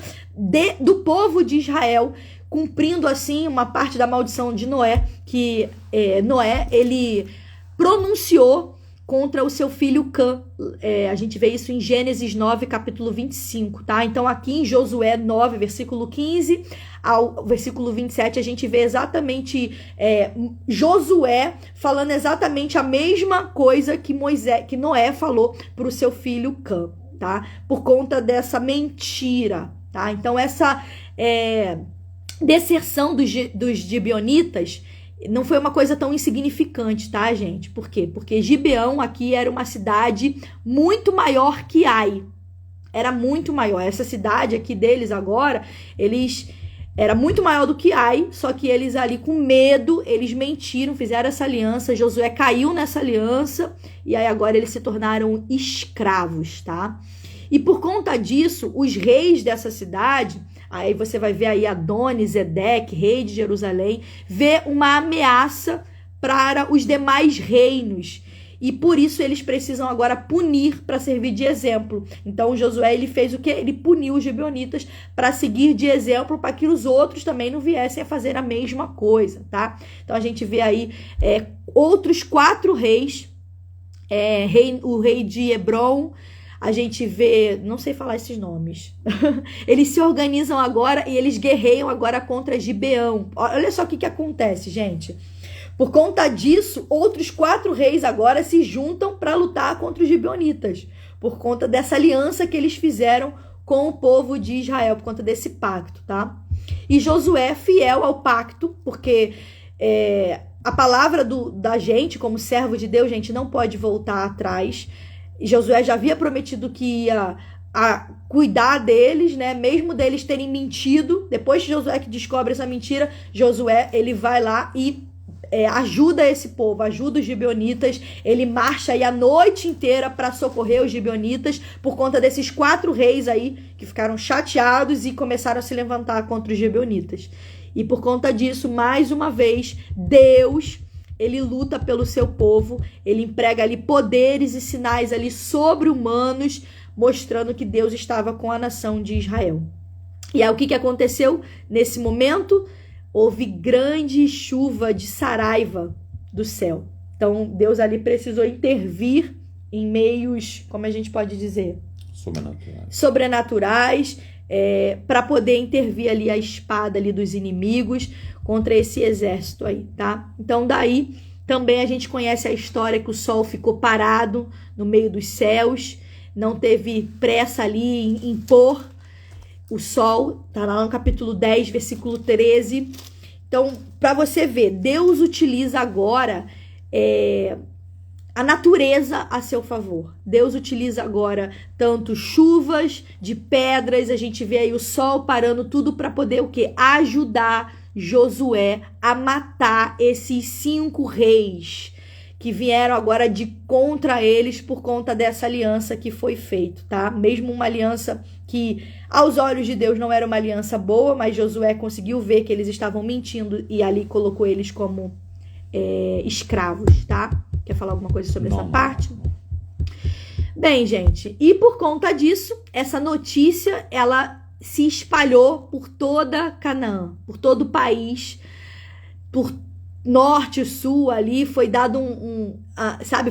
do povo de Israel, cumprindo assim uma parte da maldição de Noé, que Noé, ele pronunciou contra o seu filho Cã. A gente vê isso em Gênesis 9, capítulo 25, tá? Então aqui em Josué 9, versículo 15 ao versículo 27, a gente vê exatamente Josué falando exatamente a mesma coisa que Noé falou para o seu filho Cã, tá? Por conta dessa mentira, tá? Então essa deserção dos gibeonitas não foi uma coisa tão insignificante, tá, gente? Por quê? Porque Gibeão aqui era uma cidade muito maior que Ai. Era muito maior. Essa cidade aqui deles agora, era muito maior do que Ai, só que eles ali com medo, eles mentiram, fizeram essa aliança, Josué caiu nessa aliança, e aí agora eles se tornaram escravos, tá? E por conta disso, os reis dessa cidade, aí você vai ver aí Adonis, Edeque, rei de Jerusalém, vê uma ameaça para os demais reinos. E por isso eles precisam agora punir para servir de exemplo. Então Josué, ele fez o quê? Ele puniu os gibeonitas para seguir de exemplo, para que os outros também não viessem a fazer a mesma coisa, tá? Então a gente vê aí outros 4 reis, o rei de Hebron. A gente vê, não sei falar esses nomes, eles se organizam agora e eles guerreiam agora contra Gibeão. Olha só o que acontece, gente. Por conta disso, outros 4 reis agora se juntam para lutar contra os gibeonitas, por conta dessa aliança que eles fizeram com o povo de Israel, por conta desse pacto, tá? E Josué, fiel ao pacto, porque a palavra da gente, como servo de Deus, gente, não pode voltar atrás. Josué já havia prometido que ia cuidar deles, né? Mesmo deles terem mentido. Depois que Josué que descobre essa mentira, Josué, ele vai lá e ajuda esse povo, ajuda os gibeonitas. Ele marcha aí a noite inteira para socorrer os gibeonitas, por conta desses 4 reis aí que ficaram chateados e começaram a se levantar contra os gibeonitas. E por conta disso, mais uma vez, Deus, ele luta pelo seu povo, ele emprega ali poderes e sinais ali sobre-humanos, mostrando que Deus estava com a nação de Israel. E aí o que aconteceu nesse momento? Houve grande chuva de saraiva do céu. Então Deus ali precisou intervir em meios, como a gente pode dizer? Sobrenaturais, para poder intervir ali a espada ali dos inimigos contra esse exército aí, tá? Então daí também a gente conhece a história que o sol ficou parado no meio dos céus, não teve pressa ali em pôr o sol, tá lá no capítulo 10, versículo 13. Então, para você ver, Deus utiliza agora a natureza a seu favor. Deus utiliza agora tanto chuvas de pedras, a gente vê aí o sol parando, tudo para poder o quê? Ajudar Josué a matar esses 5 reis que vieram agora de contra eles por conta dessa aliança que foi feita, tá? Mesmo uma aliança que aos olhos de Deus não era uma aliança boa, mas Josué conseguiu ver que eles estavam mentindo e ali colocou eles como escravos, tá? Quer falar alguma coisa sobre essa parte? Bem, gente, e por conta disso, essa notícia, ela se espalhou por toda Canaã, por todo o país, por norte e sul ali, foi dado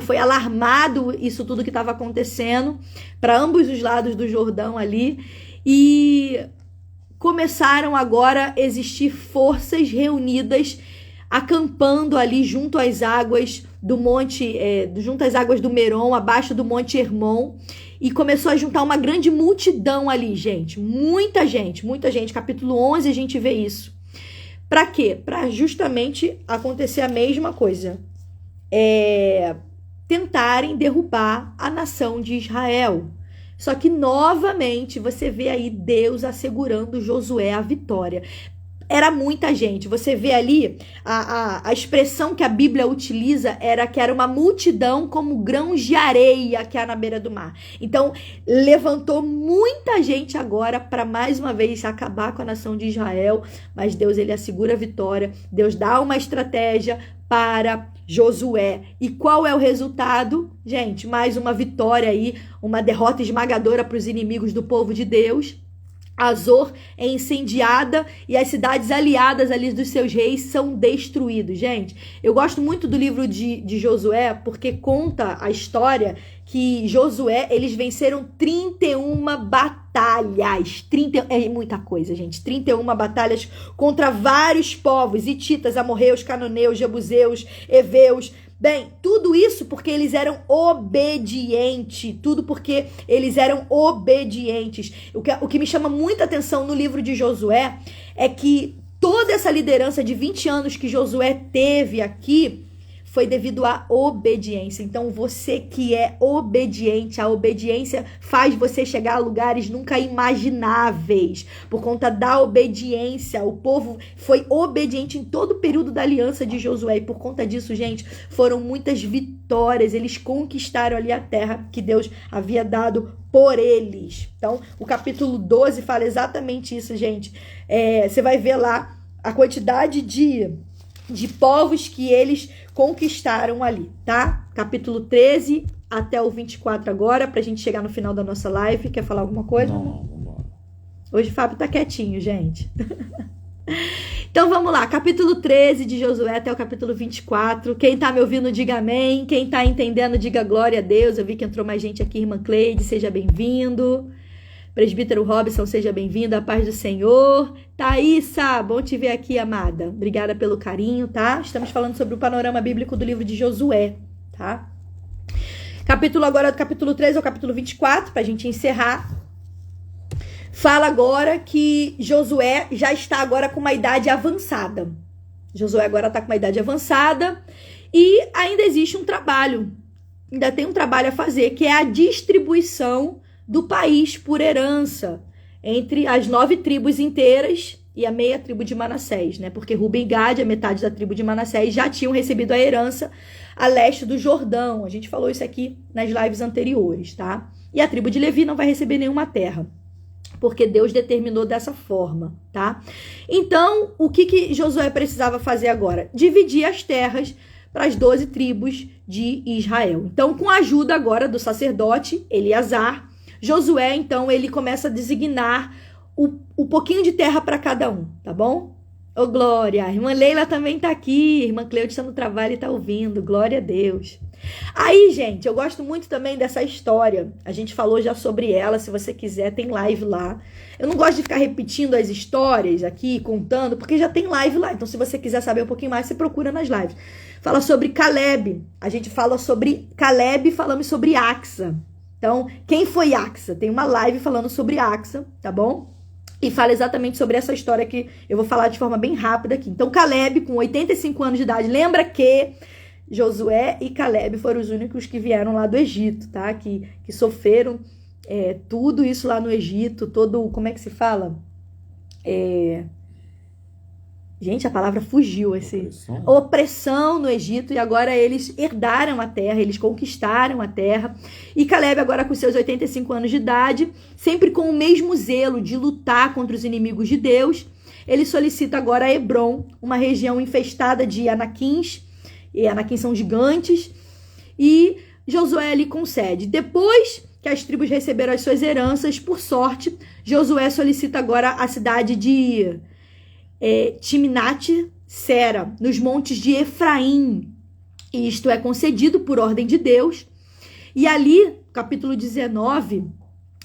foi alarmado isso tudo que estava acontecendo para ambos os lados do Jordão ali, e começaram agora a existir forças reunidas, acampando ali junto às águas do monte, junto às águas do Merom, abaixo do monte Hermon, e começou a juntar uma grande multidão ali, gente, muita gente, capítulo 11 a gente vê isso. Para quê? Para justamente acontecer a mesma coisa, tentarem derrubar a nação de Israel. Só que novamente você vê aí Deus assegurando Josué a vitória. Era muita gente. Você vê ali a expressão que a Bíblia utiliza que era uma multidão como grãos de areia que há na beira do mar. Então, levantou muita gente agora para mais uma vez acabar com a nação de Israel. Mas Deus, ele assegura a vitória. Deus dá uma estratégia para Josué. E qual é o resultado? Gente, mais uma vitória aí, uma derrota esmagadora para os inimigos do povo de Deus. Azor é incendiada e as cidades aliadas ali dos seus reis são destruídos. Gente, eu gosto muito do livro de Josué porque conta a história que Josué, eles venceram 31 batalhas. É muita coisa, gente. 31 batalhas contra vários povos, hititas, amorreus, cananeus, jebuseus, heveus. Bem, tudo isso porque eles eram obedientes, O que me chama muita atenção no livro de Josué é que toda essa liderança de 20 anos que Josué teve aqui foi devido à obediência. Então, você que é obediente, a obediência faz você chegar a lugares nunca imagináveis. Por conta da obediência, o povo foi obediente em todo o período da aliança de Josué. E por conta disso, gente, foram muitas vitórias. Eles conquistaram ali a terra que Deus havia dado por eles. Então, o capítulo 12 fala exatamente isso, gente. Você vai ver lá a quantidade de povos que eles conquistaram ali, tá? Capítulo 13 até o 24 agora, pra gente chegar no final da nossa live. Quer falar alguma coisa? Não, vambora. Hoje o Fábio tá quietinho, gente. Então vamos lá, capítulo 13 de Josué até o capítulo 24. Quem tá me ouvindo, diga amém. Quem tá entendendo, diga glória a Deus. Eu vi que entrou mais gente aqui, irmã Cleide, seja bem-vindo. Presbítero Robson, seja bem-vindo, a paz do Senhor. Thaísa, bom te ver aqui, amada. Obrigada pelo carinho, tá? Estamos falando sobre o panorama bíblico do livro de Josué, tá? Capítulo agora, do capítulo 13 ao capítulo 24, pra gente encerrar. Fala agora que Josué já está agora com uma idade avançada. Josué agora está com uma idade avançada e ainda existe um trabalho. Ainda tem um trabalho a fazer, que é a distribuição do país por herança entre as 9 tribos inteiras e a meia tribo de Manassés, né? Porque Ruben e Gade, a metade da tribo de Manassés, já tinham recebido a herança a leste do Jordão. A gente falou isso aqui nas lives anteriores, tá? E a tribo de Levi não vai receber nenhuma terra, porque Deus determinou dessa forma, tá? Então, o que Josué precisava fazer agora? Dividir as terras para as 12 tribos de Israel. Então, com a ajuda agora do sacerdote Eleazar, Josué, então, ele começa a designar o pouquinho de terra para cada um, tá bom? Ô, glória! A irmã Leila também tá aqui, a irmã Cleude está no trabalho e tá ouvindo, glória a Deus. Aí, gente, eu gosto muito também dessa história, a gente falou já sobre ela, se você quiser, tem live lá. Eu não gosto de ficar repetindo as histórias aqui, contando, porque já tem live lá, então se você quiser saber um pouquinho mais, você procura nas lives. Fala sobre Caleb, a gente fala sobre Caleb e falamos sobre Axa. Então, quem foi Axa? Tem uma live falando sobre Axa, tá bom? E fala exatamente sobre essa história que eu vou falar de forma bem rápida aqui. Então, Caleb, com 85 anos de idade, lembra que Josué e Caleb foram os únicos que vieram lá do Egito, tá? Que sofreram tudo isso lá no Egito, todo, como é que se fala? Gente, a palavra fugiu, Opressão? opressão no Egito, e agora eles herdaram a terra, eles conquistaram a terra. E Caleb, agora com seus 85 anos de idade, sempre com o mesmo zelo de lutar contra os inimigos de Deus, ele solicita agora a Hebrom, uma região infestada de anaquins, e anaquins são gigantes, e Josué lhe concede. Depois que as tribos receberam as suas heranças, por sorte, Josué solicita agora a cidade de Timnat-Sera, nos montes de Efraim. E isto é concedido por ordem de Deus. E ali, capítulo 19,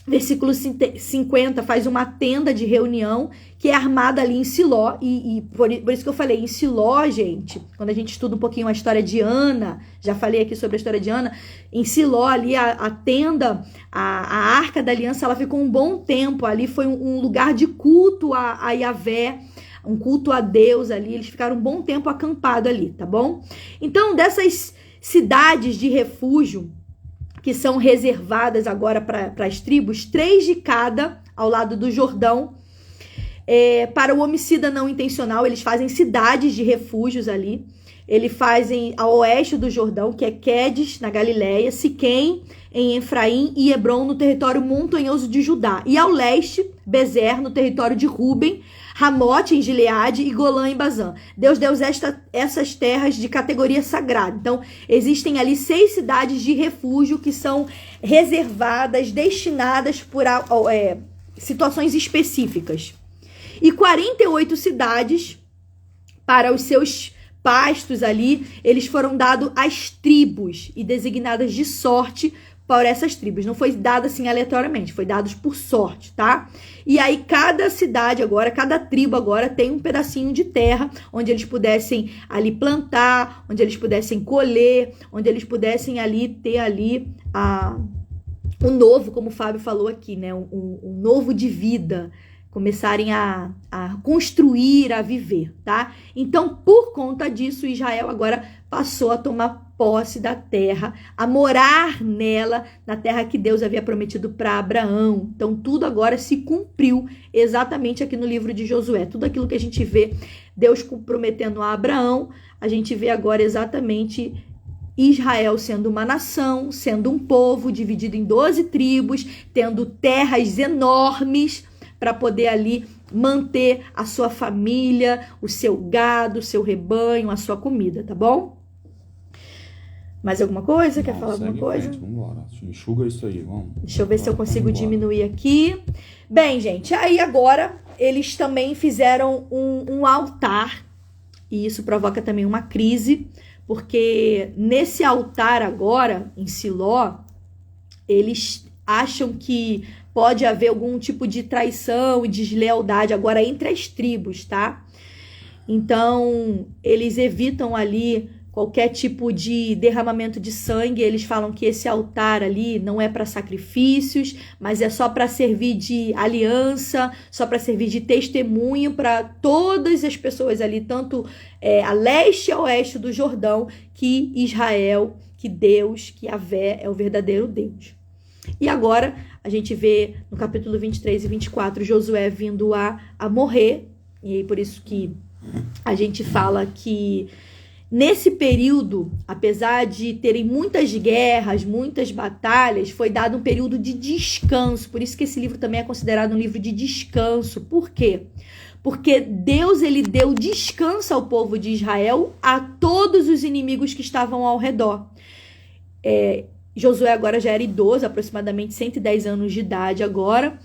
versículo 50, faz uma tenda de reunião que é armada ali em Siló. E por isso que eu falei, em Siló, gente, quando a gente estuda um pouquinho a história de Ana, já falei aqui sobre a história de Ana, em Siló ali a tenda, a Arca da Aliança, ela ficou um bom tempo ali, foi um lugar de culto a Yahvé, um culto a Deus ali, eles ficaram um bom tempo acampados ali, tá bom? Então, dessas cidades de refúgio, que são reservadas agora para as tribos, 3 de cada ao lado do Jordão, para o homicida não intencional, eles fazem cidades de refúgios ali, eles fazem ao oeste do Jordão, que é Quedes, na Galileia, Siquém, em Efraim, e Hebrom, no território montanhoso de Judá, e ao leste, Bezer, no território de Ruben, Ramote em Gileade e Golã em Bazã. Deus deu essas terras de categoria sagrada. Então, existem ali 6 cidades de refúgio que são reservadas, destinadas por situações específicas. E 48 cidades para os seus pastos ali, eles foram dados às tribos e designadas de sorte por essas tribos. Não foi dado assim aleatoriamente, foi dados por sorte, tá? E aí cada cidade agora, cada tribo agora tem um pedacinho de terra onde eles pudessem ali plantar, onde eles pudessem colher, onde eles pudessem ali ter ali um novo, como o Fábio falou aqui, né? Um novo de vida, começarem a construir, a viver, tá? Então, por conta disso, Israel agora passou a tomar posse da terra, a morar nela, na terra que Deus havia prometido para Abraão. Então, tudo agora se cumpriu exatamente aqui no livro de Josué. Tudo aquilo que a gente vê Deus prometendo a Abraão, a gente vê agora exatamente Israel sendo uma nação, sendo um povo dividido em 12 tribos, tendo terras enormes para poder ali manter a sua família, o seu gado, o seu rebanho, a sua comida, tá bom? Mais alguma coisa? Quer falar alguma coisa? Vamos embora. Enxuga isso aí, vamos. Deixa eu ver se eu consigo diminuir aqui. Bem, gente, aí agora eles também fizeram um altar, e isso provoca também uma crise, porque nesse altar agora, em Siló, eles acham que pode haver algum tipo de traição e deslealdade agora entre as tribos, tá? Então, eles evitam ali qualquer tipo de derramamento de sangue. Eles falam que esse altar ali não é para sacrifícios, mas é só para servir de aliança, só para servir de testemunho para todas as pessoas ali, tanto a leste e a oeste do Jordão, que Israel, que Deus, que Yahvé é o verdadeiro Deus. E agora a gente vê no capítulo 23 e 24 Josué vindo a morrer, e aí por isso que a gente fala que nesse período, apesar de terem muitas guerras, muitas batalhas, foi dado um período de descanso. Por isso que esse livro também é considerado um livro de descanso. Por quê? Porque Deus, ele deu descanso ao povo de Israel, a todos os inimigos que estavam ao redor. Josué agora já era idoso, aproximadamente 110 anos de idade agora,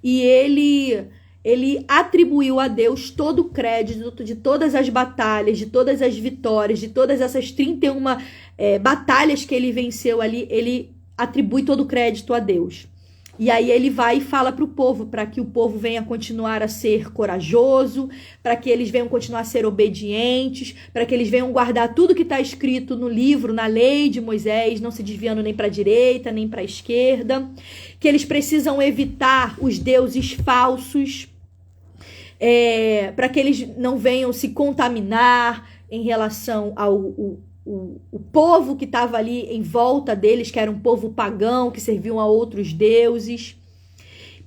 e ele atribuiu a Deus todo o crédito de todas as batalhas, de todas as vitórias, de todas essas 31 batalhas que ele venceu ali, ele atribui todo o crédito a Deus. E aí ele vai e fala para o povo, para que o povo venha continuar a ser corajoso, para que eles venham continuar a ser obedientes, para que eles venham guardar tudo que está escrito no livro, na lei de Moisés, não se desviando nem para a direita, nem para a esquerda, que eles precisam evitar os deuses falsos, para que eles não venham se contaminar em relação ao o povo que estava ali em volta deles, que era um povo pagão, que serviam a outros deuses.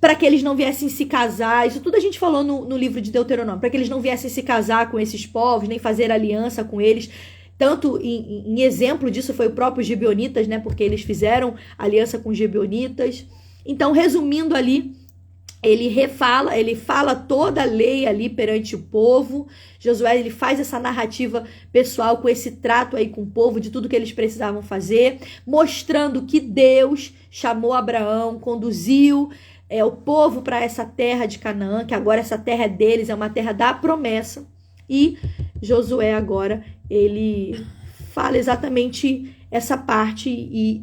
para que eles não viessem se casar. Isso tudo a gente falou no livro de Deuteronômio, para que eles não viessem se casar com esses povos, nem fazer aliança com eles. Tanto em exemplo disso foi o próprio Gibeonitas, né? Porque eles fizeram aliança com os Gibeonitas. Então, resumindo ali, ele fala toda a lei ali perante o povo. Josué, ele faz essa narrativa pessoal com esse trato aí com o povo, de tudo que eles precisavam fazer, mostrando que Deus chamou Abraão, conduziu o povo para essa terra de Canaã, que agora essa terra é deles, é uma terra da promessa. E Josué agora, ele fala exatamente essa parte, e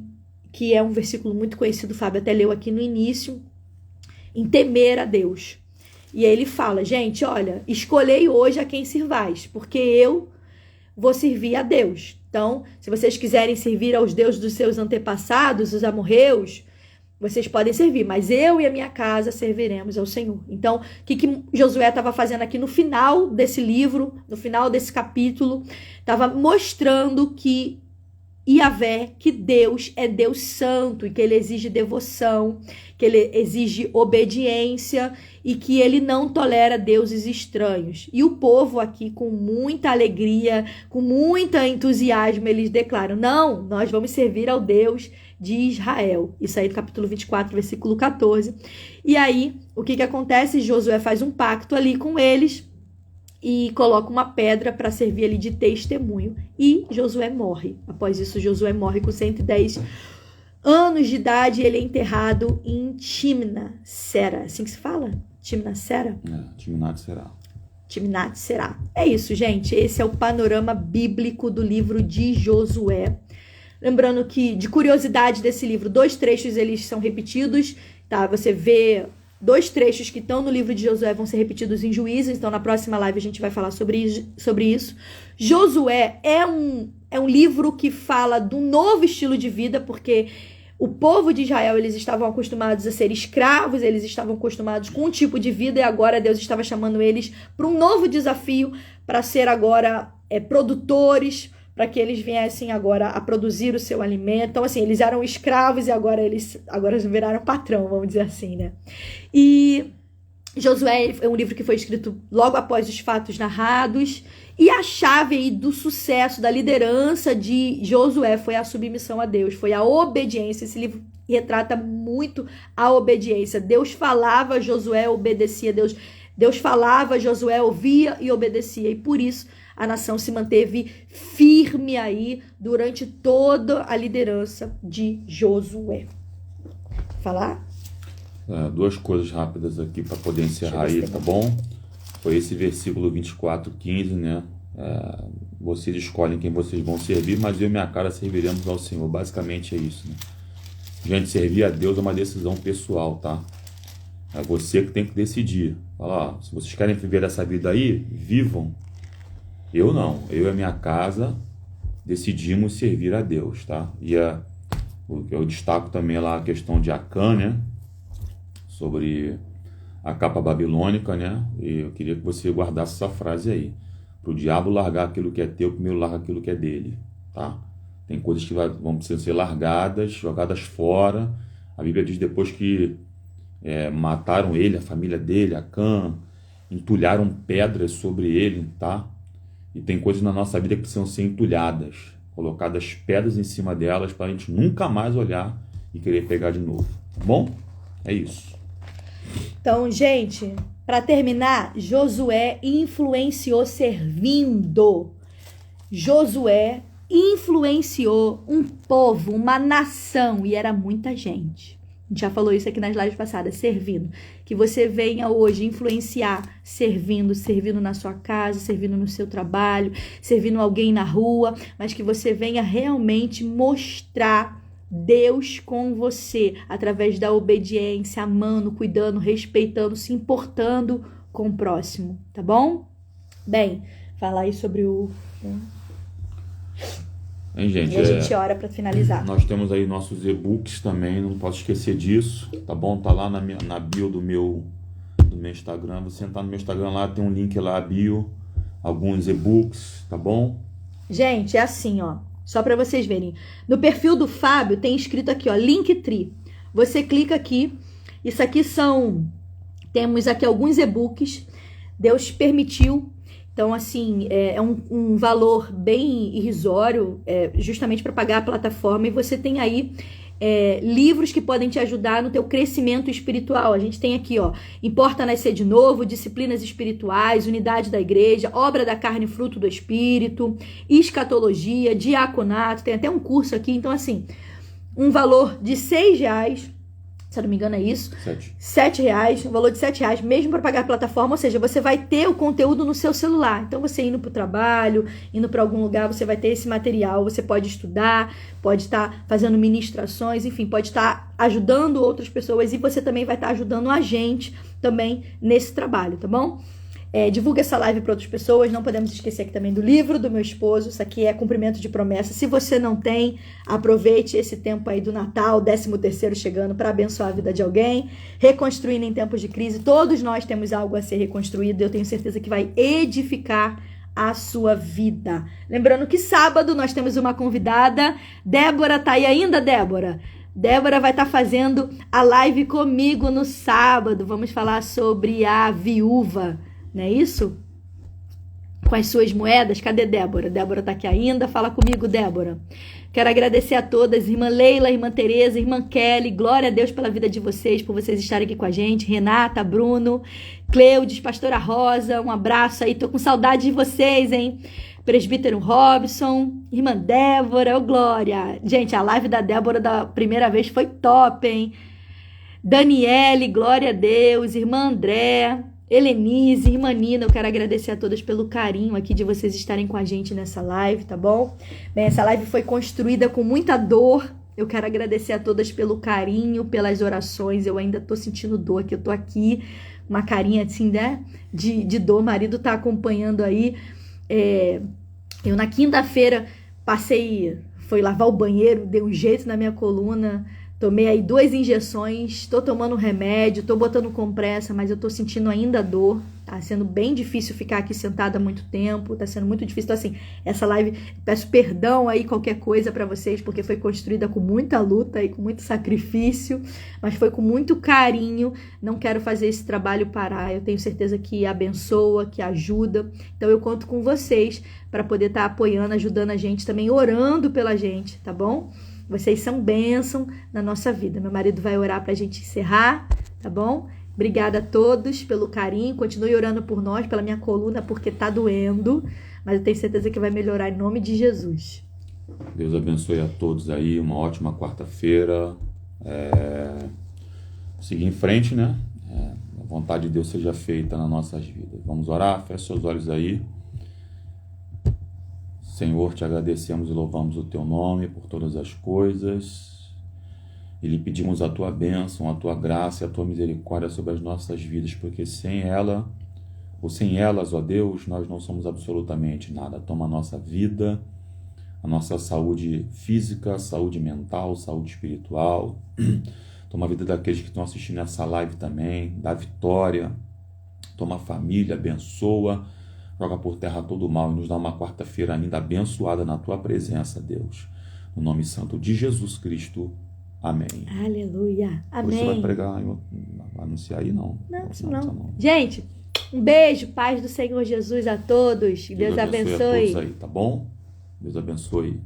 que é um versículo muito conhecido, o Fábio até leu aqui no início, em temer a Deus. E aí ele fala, gente, olha, escolhei hoje a quem sirvais, porque eu vou servir a Deus. Então, se vocês quiserem servir aos deuses dos seus antepassados, os amorreus, vocês podem servir, mas eu e a minha casa serviremos ao Senhor. Então, o que Josué estava fazendo aqui no final desse livro, no final desse capítulo, estava mostrando que Yahvé, que Deus é Deus santo e que ele exige devoção, que ele exige obediência e que ele não tolera deuses estranhos. E o povo aqui, com muita alegria, com muito entusiasmo, eles declaram, não, nós vamos servir ao Deus de Israel. Isso aí no capítulo 24, versículo 14. E aí, o que acontece? Josué faz um pacto ali com eles e coloca uma pedra para servir ali de testemunho. E Josué morre. Após isso, Josué morre com 110 anos de idade. Ele é enterrado em Timnat-Sera. Assim que se fala? Timnat-Sera? Timnat-Sera. Timnat-Sera. É isso, gente. Esse é o panorama bíblico do livro de Josué. Lembrando que, de curiosidade desse livro, 2 trechos eles são repetidos, tá? Você vê 2 trechos que estão no livro de Josué vão ser repetidos em Juízes, então na próxima live a gente vai falar sobre isso. Josué é um livro que fala de um novo estilo de vida, porque o povo de Israel, eles estavam acostumados a ser escravos, eles estavam acostumados com um tipo de vida, e agora Deus estava chamando eles para um novo desafio, para ser agora produtores, para que eles viessem agora a produzir o seu alimento. Então, assim, eles eram escravos e agora eles viraram patrão, vamos dizer assim, né? E Josué é um livro que foi escrito logo após os fatos narrados, e a chave aí do sucesso, da liderança de Josué foi a submissão a Deus, foi a obediência. Esse livro retrata muito a obediência. Deus falava, Josué obedecia. Deus falava, Josué ouvia e obedecia, e por isso a nação se manteve firme aí durante toda a liderança de Josué. Falar? 2 coisas rápidas aqui para poder encerrar aí, tá bom? Foi esse versículo 24:15, né? Vocês escolhem quem vocês vão servir, mas eu e minha casa serviremos ao Senhor. Basicamente é isso, né? Gente, servir a Deus é uma decisão pessoal, tá? É você que tem que decidir. Fala, ó, se vocês querem viver essa vida aí, vivam. Eu não, eu e a minha casa decidimos servir a Deus, tá? E eu destaco também lá a questão de Acã, né? Sobre a capa babilônica, né? E eu queria que você guardasse essa frase aí. Para o diabo largar aquilo que é teu, primeiro larga aquilo que é dele, tá? Tem coisas que vão precisar ser largadas, jogadas fora. A Bíblia diz depois que mataram ele, a família dele, Acã, entulharam pedras sobre ele, tá? E tem coisas na nossa vida que precisam ser entulhadas, colocadas pedras em cima delas para a gente nunca mais olhar e querer pegar de novo. Tá bom? É isso. Então, gente, para terminar, Josué influenciou servindo. Josué influenciou um povo, uma nação, e era muita gente. A gente já falou isso aqui nas lives passadas, servindo. Que você venha hoje influenciar servindo na sua casa, servindo no seu trabalho, servindo alguém na rua, mas que você venha realmente mostrar Deus com você, através da obediência, amando, cuidando, respeitando, se importando com o próximo, tá bom? Bem, falar aí sobre o... Hein, gente, e a gente ora para finalizar. Nós temos aí nossos e-books também, não posso esquecer disso, tá bom? Tá lá na bio do meu Instagram. Você entrar no meu Instagram lá, tem um link lá, bio, alguns e-books, tá bom? Gente, é assim, ó, só para vocês verem. No perfil do Fábio tem escrito aqui, ó, Linktree. Você clica aqui Isso aqui temos aqui alguns e-books, Deus permitiu. Então, assim, é um valor bem irrisório, justamente para pagar a plataforma, e você tem aí livros que podem te ajudar no teu crescimento espiritual. A gente tem aqui, ó, Importa Nascer de Novo, Disciplinas Espirituais, Unidade da Igreja, Obra da Carne, Fruto do Espírito, Escatologia, Diaconato, tem até um curso aqui. Então, assim, um valor de R$6, se eu não me engano é isso, R$7, um valor de R$7, mesmo para pagar a plataforma, ou seja, você vai ter o conteúdo no seu celular. Então, você indo para o trabalho, indo para algum lugar, você vai ter esse material, você pode estudar, pode estar fazendo ministrações, enfim, pode estar ajudando outras pessoas, e você também vai estar ajudando a gente também nesse trabalho, tá bom? Divulga essa live para outras pessoas. Não podemos esquecer aqui também do livro do meu esposo. Isso aqui é cumprimento de promessa. Se você não tem, aproveite esse tempo aí do Natal, 13º chegando, para abençoar a vida de alguém. Reconstruindo em tempos de crise. Todos nós temos algo a ser reconstruído. Eu tenho certeza que vai edificar a sua vida. Lembrando que sábado nós temos uma convidada. Débora tá aí ainda, Débora? Débora vai estar fazendo a live comigo no sábado. Vamos falar sobre a viúva, não é isso? Com as suas moedas. Cadê Débora? Débora tá aqui ainda. Fala comigo, Débora. Quero agradecer a todas, irmã Leila, irmã Tereza, irmã Kelly. Glória a Deus pela vida de vocês, por vocês estarem aqui com a gente. Renata, Bruno, Cleudes, pastora Rosa, um abraço aí. Tô com saudade de vocês, hein? Presbítero Robson, irmã Débora, glória. Gente, a live da Débora da primeira vez foi top, hein? Daniele, glória a Deus. Irmã André, Helenise, irmã Nina, eu quero agradecer a todas pelo carinho aqui de vocês estarem com a gente nessa live, tá bom? Bem, essa live foi construída com muita dor. Eu quero agradecer a todas pelo carinho, pelas orações. Eu ainda tô sentindo dor, que eu tô aqui, uma carinha assim, né? De dor. O marido tá acompanhando aí. Eu na quinta-feira fui lavar o banheiro, dei um jeito na minha coluna. Tomei aí 2 injeções, tô tomando remédio, tô botando compressa, mas eu tô sentindo ainda dor. Tá sendo bem difícil ficar aqui sentada há muito tempo, tá sendo muito difícil. Então, assim, essa live, peço perdão aí qualquer coisa pra vocês, porque foi construída com muita luta e com muito sacrifício, mas foi com muito carinho. Não quero fazer esse trabalho parar. Eu tenho certeza que abençoa, que ajuda. Então, eu conto com vocês para poder estar apoiando, ajudando a gente, também orando pela gente, tá bom? Vocês são bênção na nossa vida. Meu marido vai orar pra gente encerrar, tá bom? Obrigada a todos pelo carinho. Continue orando por nós, pela minha coluna, porque tá doendo. Mas eu tenho certeza que vai melhorar em nome de Jesus. Deus abençoe a todos aí. Uma ótima quarta-feira. Seguir em frente, né? A vontade de Deus seja feita nas nossas vidas. Vamos orar? Feche seus olhos aí. Senhor, te agradecemos e louvamos o teu nome por todas as coisas e lhe pedimos a tua bênção, a tua graça e a tua misericórdia sobre as nossas vidas, porque sem ela, ou sem elas, ó Deus, nós não somos absolutamente nada. Toma a nossa vida, a nossa saúde física, saúde mental, saúde espiritual. Toma a vida daqueles que estão assistindo essa live também, dá vitória. Toma a família, abençoa. Joga por terra todo o mal e nos dá uma quarta-feira ainda abençoada na tua presença, Deus. No nome santo de Jesus Cristo. Amém. Aleluia. Amém. Hoje você vai pregar, vai anunciar aí? Não. Não. Gente, um beijo, paz do Senhor Jesus a todos. Deus abençoe. A todos aí, tá bom? Deus abençoe.